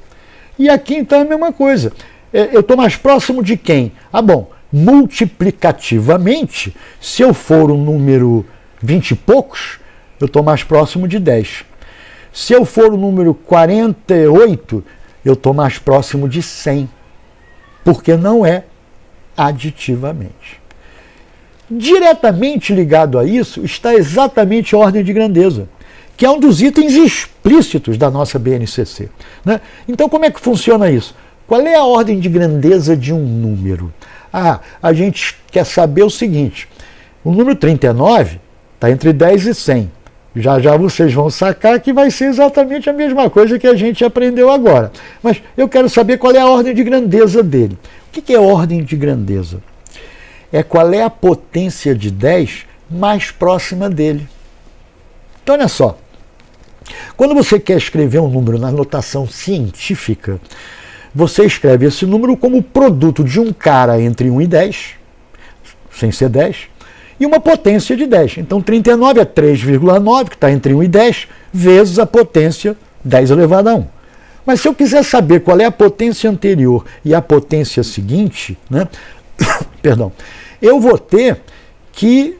E aqui então é a mesma coisa. Eu estou mais próximo de quem? Multiplicativamente, se eu for um número 20 e poucos, eu estou mais próximo de 10. Se eu for o número 48, eu estou mais próximo de 100. Porque não é aditivamente. Diretamente ligado a isso está exatamente a ordem de grandeza, que é um dos itens explícitos da nossa BNCC. Né? Então, como é que funciona isso? Qual é a ordem de grandeza de um número? A gente quer saber o seguinte, o número 39 está entre 10 e 100. Já já vocês vão sacar que vai ser exatamente a mesma coisa que a gente aprendeu agora. Mas eu quero saber qual é a ordem de grandeza dele. O que é ordem de grandeza? É qual é a potência de 10 mais próxima dele. Então, olha só. Quando você quer escrever um número na notação científica, você escreve esse número como produto de um cara entre 1 e 10, sem ser 10, e uma potência de 10. Então 39 é 3,9, que está entre 1 e 10, vezes a potência 10 elevado a 1. Mas se eu quiser saber qual é a potência anterior e a potência seguinte, né? Perdão, eu vou ter que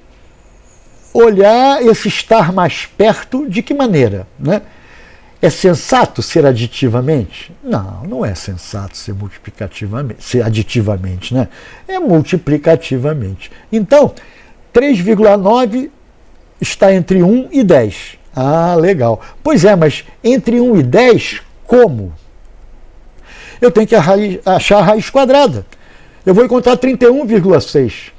olhar esse estar mais perto de que maneira? Né? É sensato ser aditivamente? Não, não é sensato ser multiplicativamente, ser aditivamente, né? É multiplicativamente. Então, 3,9 está entre 1 e 10. Legal. Pois é, mas entre 1 e 10, como? Eu tenho que achar a raiz quadrada. Eu vou encontrar 31,6.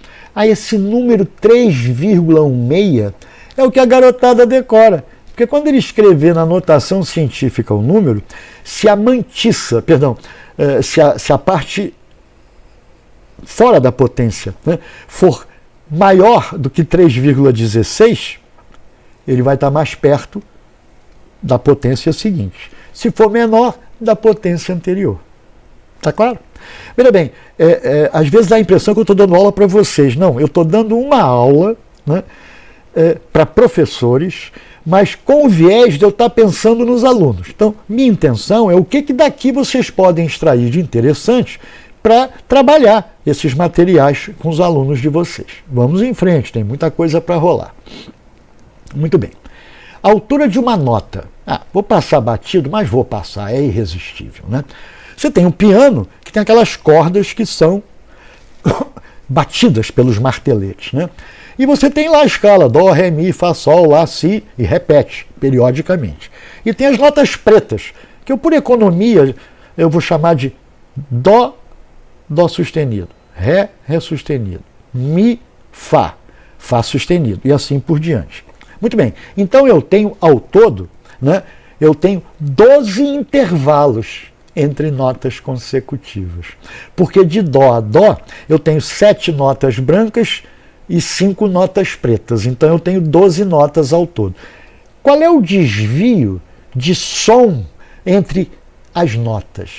Esse número 3,16 é o que a garotada decora. Porque quando ele escrever na notação científica o número, se a parte fora da potência, né, for maior do que 3,16, ele vai estar mais perto da potência seguinte. Se for menor, da potência anterior. Está claro? Veja bem, às vezes dá a impressão que eu estou dando aula para vocês. Não, eu estou dando uma aula, né, para professores, mas com o viés de eu estar pensando nos alunos. Então, minha intenção é o que daqui vocês podem extrair de interessante para trabalhar esses materiais com os alunos de vocês. Vamos em frente, tem muita coisa para rolar. Muito bem. A altura de uma nota. Vou passar batido, mas vou passar, é irresistível, né? Você tem um piano que tem aquelas cordas que são batidas pelos marteletes, né? E você tem lá a escala Dó, Ré, Mi, Fá, Sol, Lá, Si, e repete periodicamente. E tem as notas pretas, que eu, por economia, eu vou chamar de Dó, Dó sustenido, Ré, Ré sustenido, Mi, Fá, Fá sustenido, e assim por diante. Muito bem, então eu tenho ao todo, né, eu tenho 12 intervalos entre notas consecutivas. Porque de Dó a Dó eu tenho 7 notas brancas e 5 notas pretas. Então eu tenho 12 notas ao todo. Qual é o desvio de som entre as notas?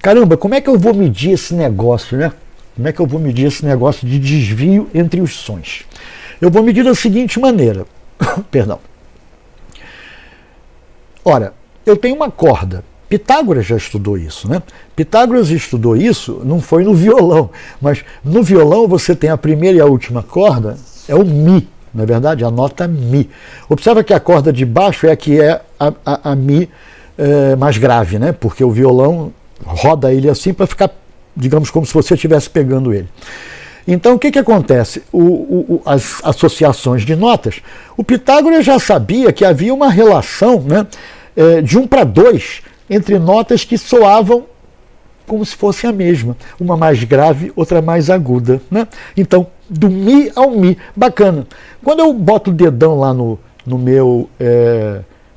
Caramba, como é que eu vou medir esse negócio, né? Como é que eu vou medir esse negócio de desvio entre os sons? Eu vou medir da seguinte maneira. Perdão. Ora, eu tenho uma corda. Pitágoras já estudou isso, né? Pitágoras estudou isso, não foi no violão, mas no violão você tem a primeira e a última corda, é o Mi, na verdade, a nota Mi. Observa que a corda de baixo é a que é a Mi mais grave, né? Porque o violão roda ele assim para ficar, digamos, como se você estivesse pegando ele. Então, o que acontece? As associações de notas, o Pitágoras já sabia que havia uma relação, né, de 1:2 entre notas que soavam como se fosse a mesma, uma mais grave, outra mais aguda, né? Então, do Mi ao Mi, bacana. Quando eu boto o dedão lá no meu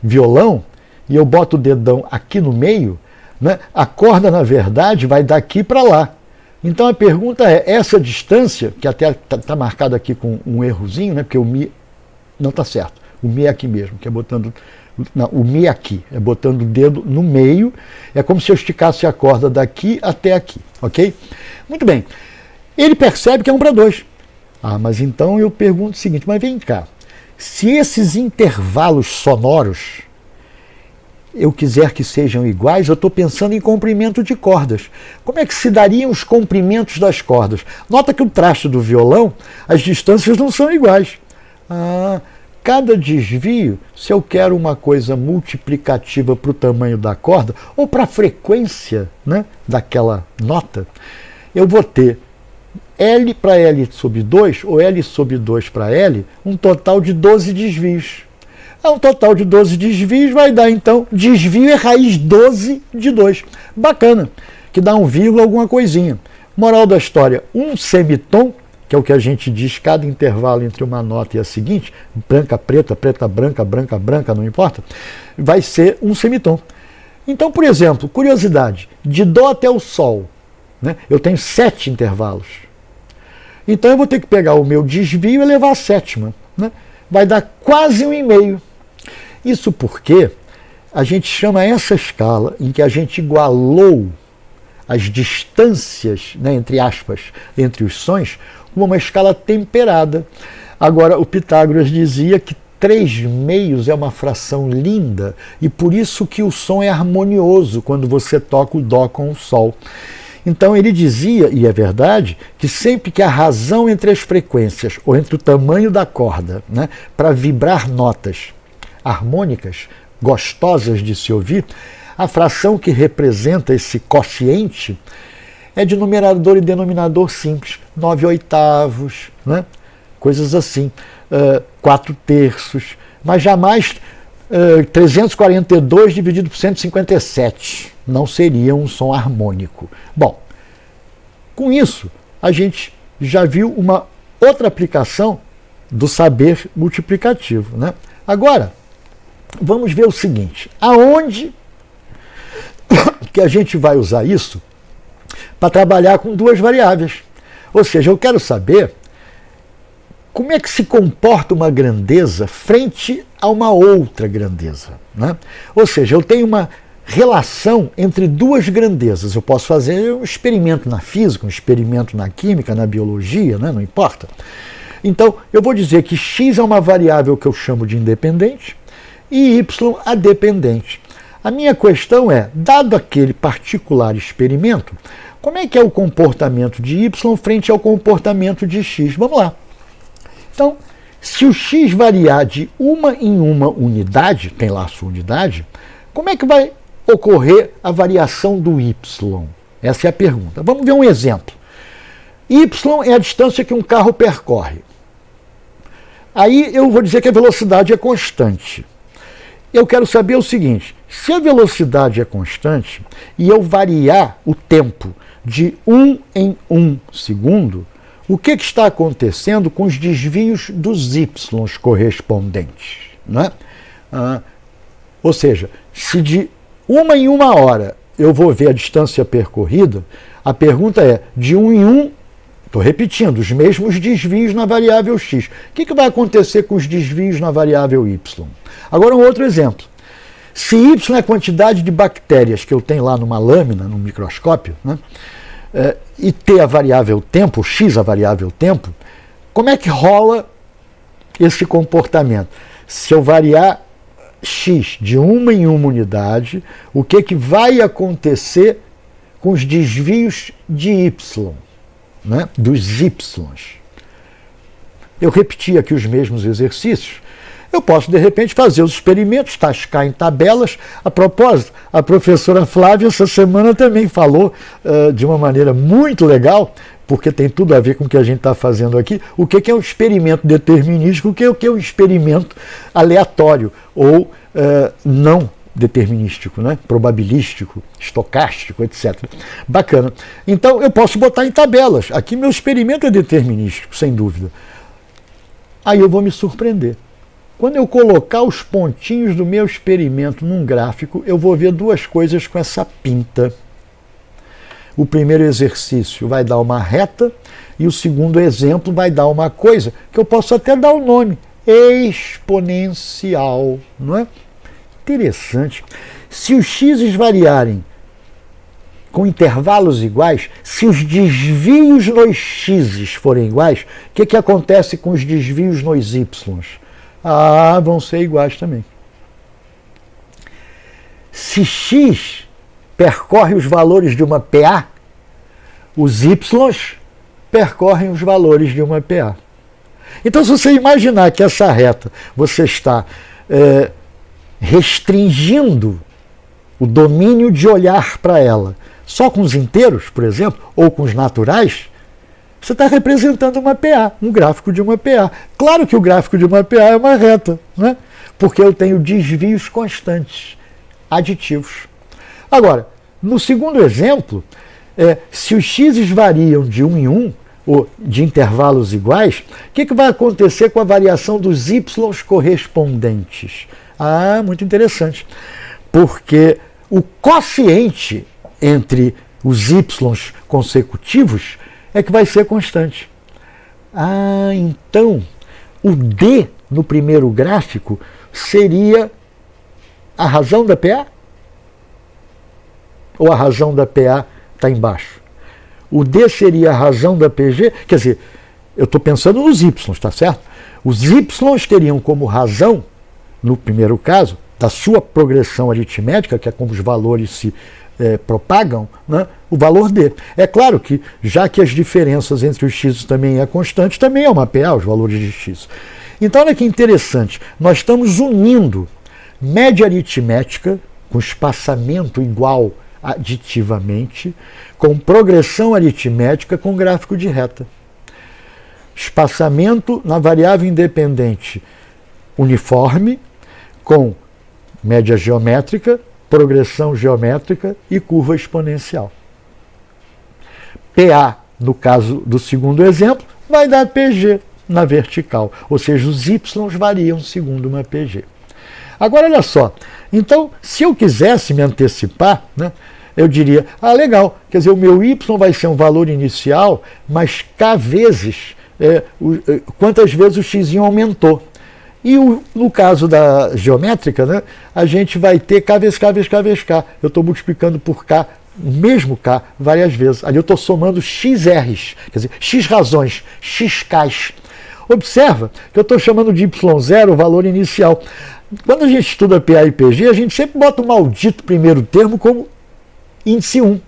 violão, e eu boto o dedão aqui no meio, né, a corda, na verdade, vai daqui para lá. Então a pergunta é, essa distância, que até está marcada aqui com um errozinho, né, porque o Mi não está certo, o Mi é aqui mesmo, que é botando... Não, o Mi aqui, é botando o dedo no meio, é como se eu esticasse a corda daqui até aqui, ok? Muito bem, ele percebe que é 1:2. Mas então eu pergunto o seguinte, mas vem cá, se esses intervalos sonoros eu quiser que sejam iguais, eu estou pensando em comprimento de cordas. Como é que se dariam os comprimentos das cordas? Nota que o traste do violão, as distâncias não são iguais. Cada desvio, se eu quero uma coisa multiplicativa para o tamanho da corda, ou para a frequência, né, daquela nota, eu vou ter L para L sobre 2, ou L sobre 2 para L, um total de 12 desvios. Um total de 12 desvios vai dar, então, desvio é raiz 12 de 2. Bacana, que dá um vírgula, alguma coisinha. Moral da história, um semitom, que é o que a gente diz, cada intervalo entre uma nota e a seguinte, branca, preta, preta, branca, branca, branca, não importa, vai ser um semitom. Então, por exemplo, curiosidade, de Dó até o Sol, né, eu tenho 7 intervalos. Então eu vou ter que pegar o meu desvio e elevar a sétima, né? Vai dar quase 1,5. Isso porque a gente chama essa escala em que a gente igualou as distâncias, né, entre aspas, entre os sons, como uma escala temperada. Agora, o Pitágoras dizia que 3/2 é uma fração linda e por isso que o som é harmonioso quando você toca o Dó com o Sol. Então ele dizia, e é verdade, que sempre que a razão entre as frequências ou entre o tamanho da corda, né, para vibrar notas harmônicas, gostosas de se ouvir, a fração que representa esse quociente é de numerador e denominador simples, 9/8, né? Coisas assim, 4/3, mas jamais 342 dividido por 157, não seria um som harmônico. Bom, com isso, a gente já viu uma outra aplicação do saber multiplicativo, né? Agora, vamos ver o seguinte, aonde que a gente vai usar isso para trabalhar com duas variáveis? Ou seja, eu quero saber como é que se comporta uma grandeza frente a uma outra grandeza, né? Ou seja, eu tenho uma relação entre duas grandezas. Eu posso fazer um experimento na física, um experimento na química, na biologia, né? Não importa. Então, eu vou dizer que x é uma variável que eu chamo de independente e y a dependente. A minha questão é, dado aquele particular experimento, como é que é o comportamento de y frente ao comportamento de x? Vamos lá. Então, se o x variar de uma em uma unidade, tem lá a sua unidade, como é que vai ocorrer a variação do y? Essa é a pergunta. Vamos ver um exemplo. Y é a distância que um carro percorre. Aí eu vou dizer que a velocidade é constante. Eu quero saber o seguinte, se a velocidade é constante e eu variar o tempo de 1 em 1 segundo, o que está acontecendo com os desvios dos y correspondentes? Né? Ou seja, se de uma em uma hora eu vou ver a distância percorrida, a pergunta é, de 1 em 1, estou repetindo, os mesmos desvios na variável x. O que vai acontecer com os desvios na variável y? Agora um outro exemplo. Se y é a quantidade de bactérias que eu tenho lá numa lâmina, no microscópio, né, e t a variável tempo, x a variável tempo, como é que rola esse comportamento? Se eu variar x de uma em uma unidade, o que vai acontecer com os desvios de y, né, dos y? Eu repeti aqui os mesmos exercícios. Eu posso, de repente, fazer os experimentos, tascar em tabelas. A propósito, a professora Flávia, essa semana, também falou de uma maneira muito legal, porque tem tudo a ver com o que a gente está fazendo aqui, o que é um experimento determinístico, o que é um experimento aleatório, ou não determinístico, né? Probabilístico, estocástico, etc. Bacana. Então, eu posso botar em tabelas. Aqui meu experimento é determinístico, sem dúvida. Aí eu vou me surpreender. Quando eu colocar os pontinhos do meu experimento num gráfico, eu vou ver duas coisas com essa pinta. O primeiro exercício vai dar uma reta e o segundo exemplo vai dar uma coisa que eu posso até dar o nome, exponencial, não é? Interessante. Se os x variarem com intervalos iguais, se os desvios nos x forem iguais, o que acontece com os desvios nos y? Vão ser iguais também. Se x percorre os valores de uma PA, os y percorrem os valores de uma PA. Então, se você imaginar que essa reta você está restringindo o domínio de olhar para ela só com os inteiros, por exemplo, ou com os naturais, você está representando uma PA, um gráfico de uma PA. Claro que o gráfico de uma PA é uma reta, né? Porque eu tenho desvios constantes, aditivos. Agora, no segundo exemplo, se os x variam de 1 em 1, ou de intervalos iguais, o que vai acontecer com a variação dos y correspondentes? Muito interessante. Porque o quociente entre os y consecutivos é que vai ser constante. Então, o D no primeiro gráfico seria a razão da PA? Ou a razão da PA está embaixo? O D seria a razão da PG? Quer dizer, eu estou pensando nos Y, tá certo? Os Y teriam como razão, no primeiro caso, da sua progressão aritmética, que é como os valores se propagam, né, o valor D. É claro que, já que as diferenças entre os x também é constante, também é uma PA, os valores de x. Então, olha que interessante, nós estamos unindo média aritmética, com espaçamento igual aditivamente, com progressão aritmética com gráfico de reta. Espaçamento na variável independente uniforme, com média geométrica, progressão geométrica e curva exponencial. PA, no caso do segundo exemplo, vai dar PG na vertical, ou seja, os y variam segundo uma PG. Agora, olha só, então, se eu quisesse me antecipar, né, eu diria, legal, quer dizer, o meu y vai ser um valor inicial, mas k vezes, quantas vezes o x aumentou. E no caso da geométrica, né, a gente vai ter k vezes k vezes k vezes k. Eu estou multiplicando por k, o mesmo k, várias vezes. Ali eu estou somando xr's, quer dizer, x razões, xk's. Observa que eu estou chamando de y0 o valor inicial. Quando a gente estuda PA e PG, a gente sempre bota o maldito primeiro termo como índice 1.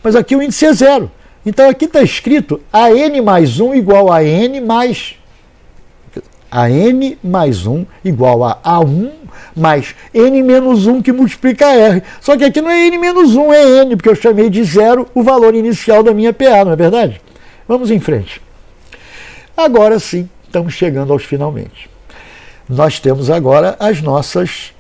Mas aqui o índice é 0. Então aqui está escrito AN mais 1 igual a N mais... AN mais 1 igual a A1 mais N menos 1 que multiplica R. Só que aqui não é N menos 1, é N, porque eu chamei de 0 o valor inicial da minha PA, não é verdade? Vamos em frente. Agora sim, estamos chegando aos finalmente. Nós temos agora as nossas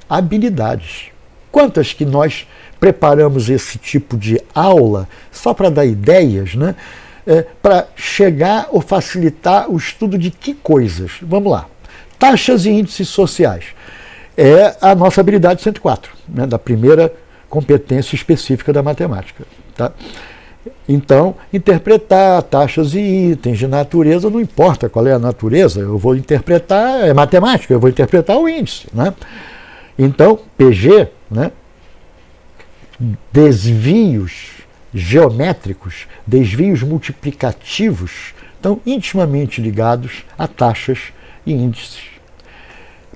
habilidades. Quantas que nós preparamos esse tipo de aula, só para dar ideias, né? Para chegar ou facilitar o estudo de que coisas? Vamos lá. Taxas e índices sociais. É a nossa habilidade 104, né? Da primeira competência específica da matemática. Tá? Então, interpretar taxas e itens de natureza, não importa qual é a natureza, eu vou interpretar, é matemática, eu vou interpretar o índice. Né? Então, PG, né? Desvios geométricos, desvios multiplicativos, estão intimamente ligados a taxas e índices.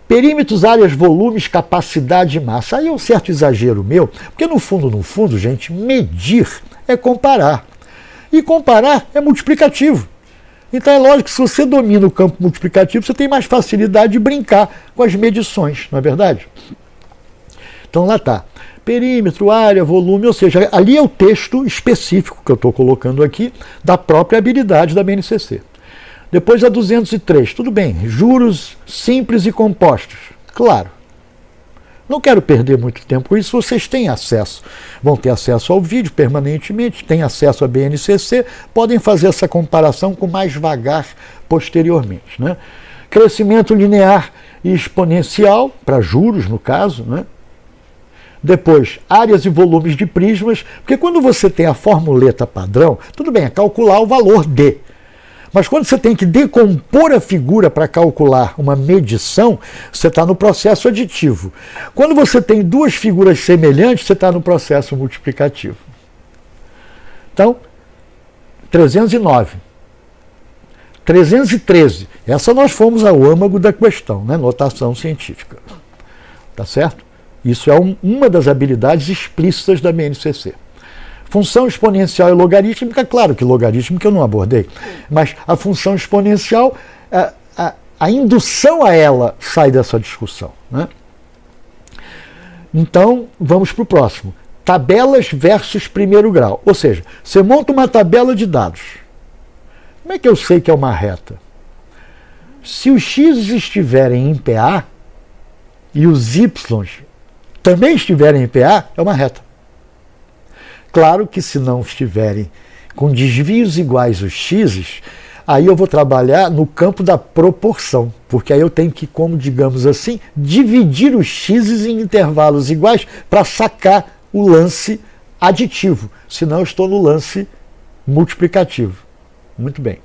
Perímetros, áreas, volumes, capacidade e massa. Aí é um certo exagero meu, porque no fundo, gente, medir é comparar. E comparar é multiplicativo. Então é lógico que se você domina o campo multiplicativo, você tem mais facilidade de brincar com as medições, não é verdade? Então lá está. Perímetro, área, volume, ou seja, ali é o texto específico que eu estou colocando aqui da própria habilidade da BNCC. Depois a 203, tudo bem, juros simples e compostos, claro. Não quero perder muito tempo com isso, vocês têm acesso, vão ter acesso ao vídeo permanentemente, têm acesso à BNCC, podem fazer essa comparação com mais vagar posteriormente. Né? Crescimento linear e exponencial, para juros no caso, né? Depois, áreas e volumes de prismas, porque quando você tem a formuleta padrão, tudo bem, é calcular o valor D. Mas quando você tem que decompor a figura para calcular uma medição, você está no processo aditivo. Quando você tem duas figuras semelhantes, você está no processo multiplicativo. Então, 309. 313. Essa nós fomos ao âmago da questão, né? Notação científica. Tá certo? Isso é uma das habilidades explícitas da BNCC. Função exponencial e logarítmica, claro que logarítmica eu não abordei, mas a função exponencial, a indução a ela sai dessa discussão. Né? Então, vamos para o próximo. Tabelas versus primeiro grau. Ou seja, você monta uma tabela de dados. Como é que eu sei que é uma reta? Se os x estiverem em PA e os y também estiverem em PA, é uma reta. Claro que se não estiverem com desvios iguais os x's, aí eu vou trabalhar no campo da proporção, porque aí eu tenho que, como digamos assim, dividir os x's em intervalos iguais para sacar o lance aditivo, senão eu estou no lance multiplicativo. Muito bem.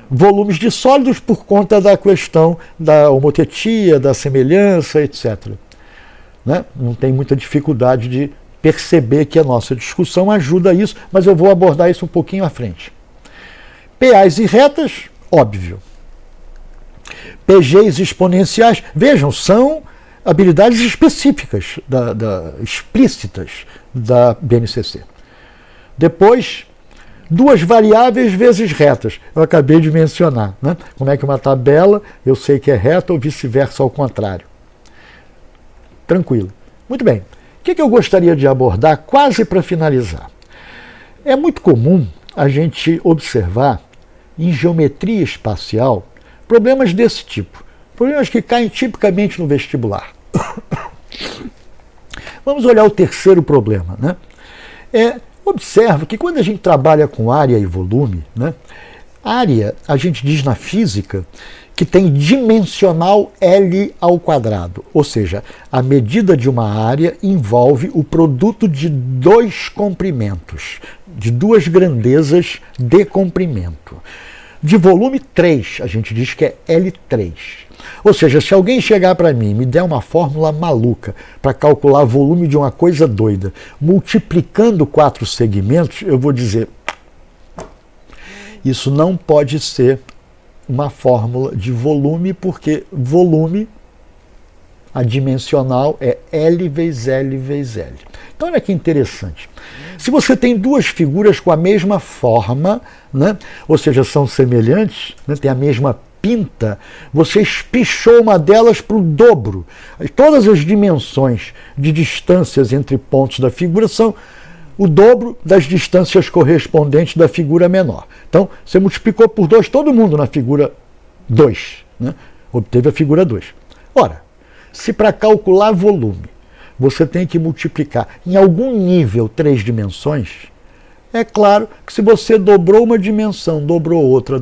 Volumes de sólidos por conta da questão da homotetia, da semelhança, etc. Né? Não tem muita dificuldade de perceber que a nossa discussão ajuda a isso, mas eu vou abordar isso um pouquinho à frente. PAs e retas, óbvio. PGs exponenciais, vejam, são habilidades específicas, explícitas da BNCC. Depois, duas variáveis vezes retas. Eu acabei de mencionar. Né? Como é que uma tabela eu sei que é reta ou vice-versa ao contrário. Tranquilo. Muito bem. O que eu gostaria de abordar quase para finalizar? É muito comum a gente observar em geometria espacial problemas desse tipo. Problemas que caem tipicamente no vestibular. Vamos olhar o terceiro problema. Né? Observe que quando a gente trabalha com área e volume, né, Área, a gente diz na física, que tem dimensional L ao quadrado, ou seja, a medida de uma área envolve o produto de dois comprimentos, de duas grandezas de comprimento. De volume 3, a gente diz que é L3. Ou seja, se alguém chegar para mim e me der uma fórmula maluca para calcular volume de uma coisa doida, multiplicando 4 segmentos, eu vou dizer, isso não pode ser uma fórmula de volume, porque volume, a dimensional, é L vezes L vezes L. Então, olha que interessante. Se você tem duas figuras com a mesma forma, né, ou seja, são semelhantes, né, tem a mesma pinta, você espichou uma delas para o dobro. Todas as dimensões de distâncias entre pontos da figura são o dobro das distâncias correspondentes da figura menor. Então, você multiplicou por 2 todo mundo na figura 2, né? Obteve a figura 2. Ora, se para calcular volume você tem que multiplicar em algum nível 3 dimensões, é claro que se você dobrou uma dimensão, dobrou outra,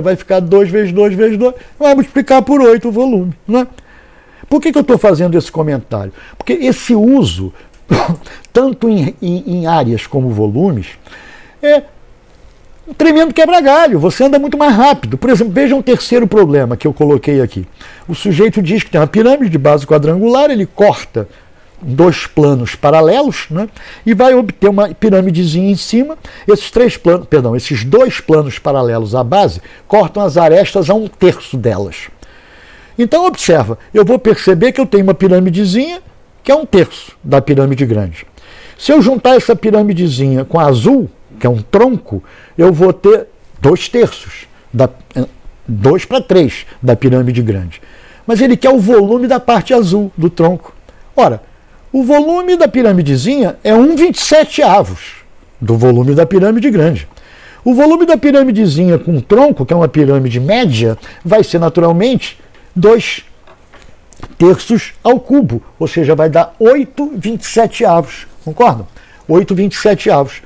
vai ficar 2 vezes 2 vezes 2, vai multiplicar por 8 o volume, né? Por que eu estou fazendo esse comentário? Porque esse uso, tanto em áreas como volumes, é um tremendo quebra-galho. Você anda muito mais rápido. Por exemplo, veja um terceiro problema que eu coloquei aqui. O sujeito diz que tem uma pirâmide de base quadrangular, ele corta 2 planos paralelos, né, e vai obter uma pirâmidezinha em cima. Esses 2 planos paralelos à base cortam as arestas a 1/3 delas. Então, observa, eu vou perceber que eu tenho uma pirâmidezinha que é 1/3 da pirâmide grande. Se eu juntar essa piramidezinha com a azul, que é um tronco, eu vou ter 2/3, 2 para 3 da pirâmide grande. Mas ele quer o volume da parte azul do tronco. Ora, o volume da piramidezinha é 1/27 do volume da pirâmide grande. O volume da piramidezinha com o tronco, que é uma pirâmide média, vai ser naturalmente 2/3 ao cubo, ou seja, vai dar 8/27, concordam? 8/27.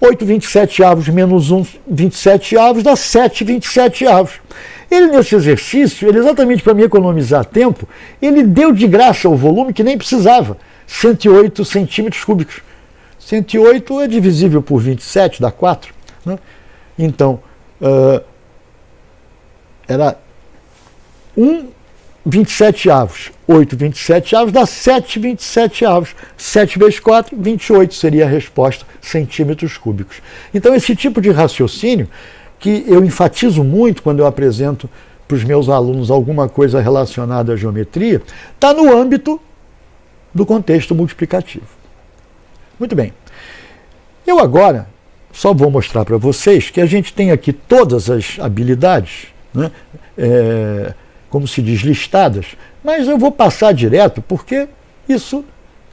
8/27 menos 1/27 dá 7/27. Ele, nesse exercício, exatamente para me economizar tempo, ele deu de graça o volume que nem precisava, 108 centímetros cúbicos. 108 é divisível por 27, dá 4. Né? Então, era 1/27, 8/27 dá 7/27. 7 vezes 4, 28 seria a resposta, centímetros cúbicos. Então, esse tipo de raciocínio, que eu enfatizo muito quando eu apresento para os meus alunos alguma coisa relacionada à geometria, está no âmbito do contexto multiplicativo. Muito bem. Eu agora só vou mostrar para vocês que a gente tem aqui todas as habilidades, né, como se diz, listadas, mas eu vou passar direto porque isso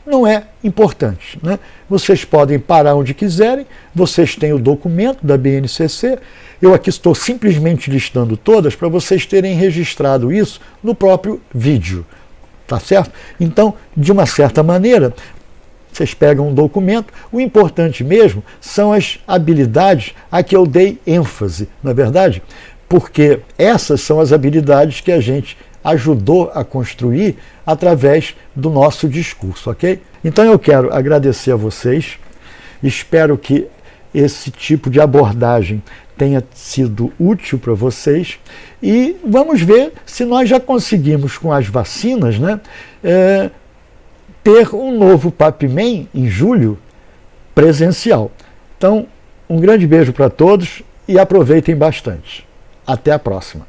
não é importante, né? Vocês podem parar onde quiserem, vocês têm o documento da BNCC, eu aqui estou simplesmente listando todas para vocês terem registrado isso no próprio vídeo, tá certo? Então, de uma certa maneira, vocês pegam um documento, o importante mesmo são as habilidades a que eu dei ênfase, não é verdade? Porque essas são as habilidades que a gente ajudou a construir através do nosso discurso, ok? Então eu quero agradecer a vocês, espero que esse tipo de abordagem tenha sido útil para vocês e vamos ver se nós já conseguimos com as vacinas, né, ter um novo PAPMEM em julho presencial. Então, um grande beijo para todos e aproveitem bastante. Até a próxima.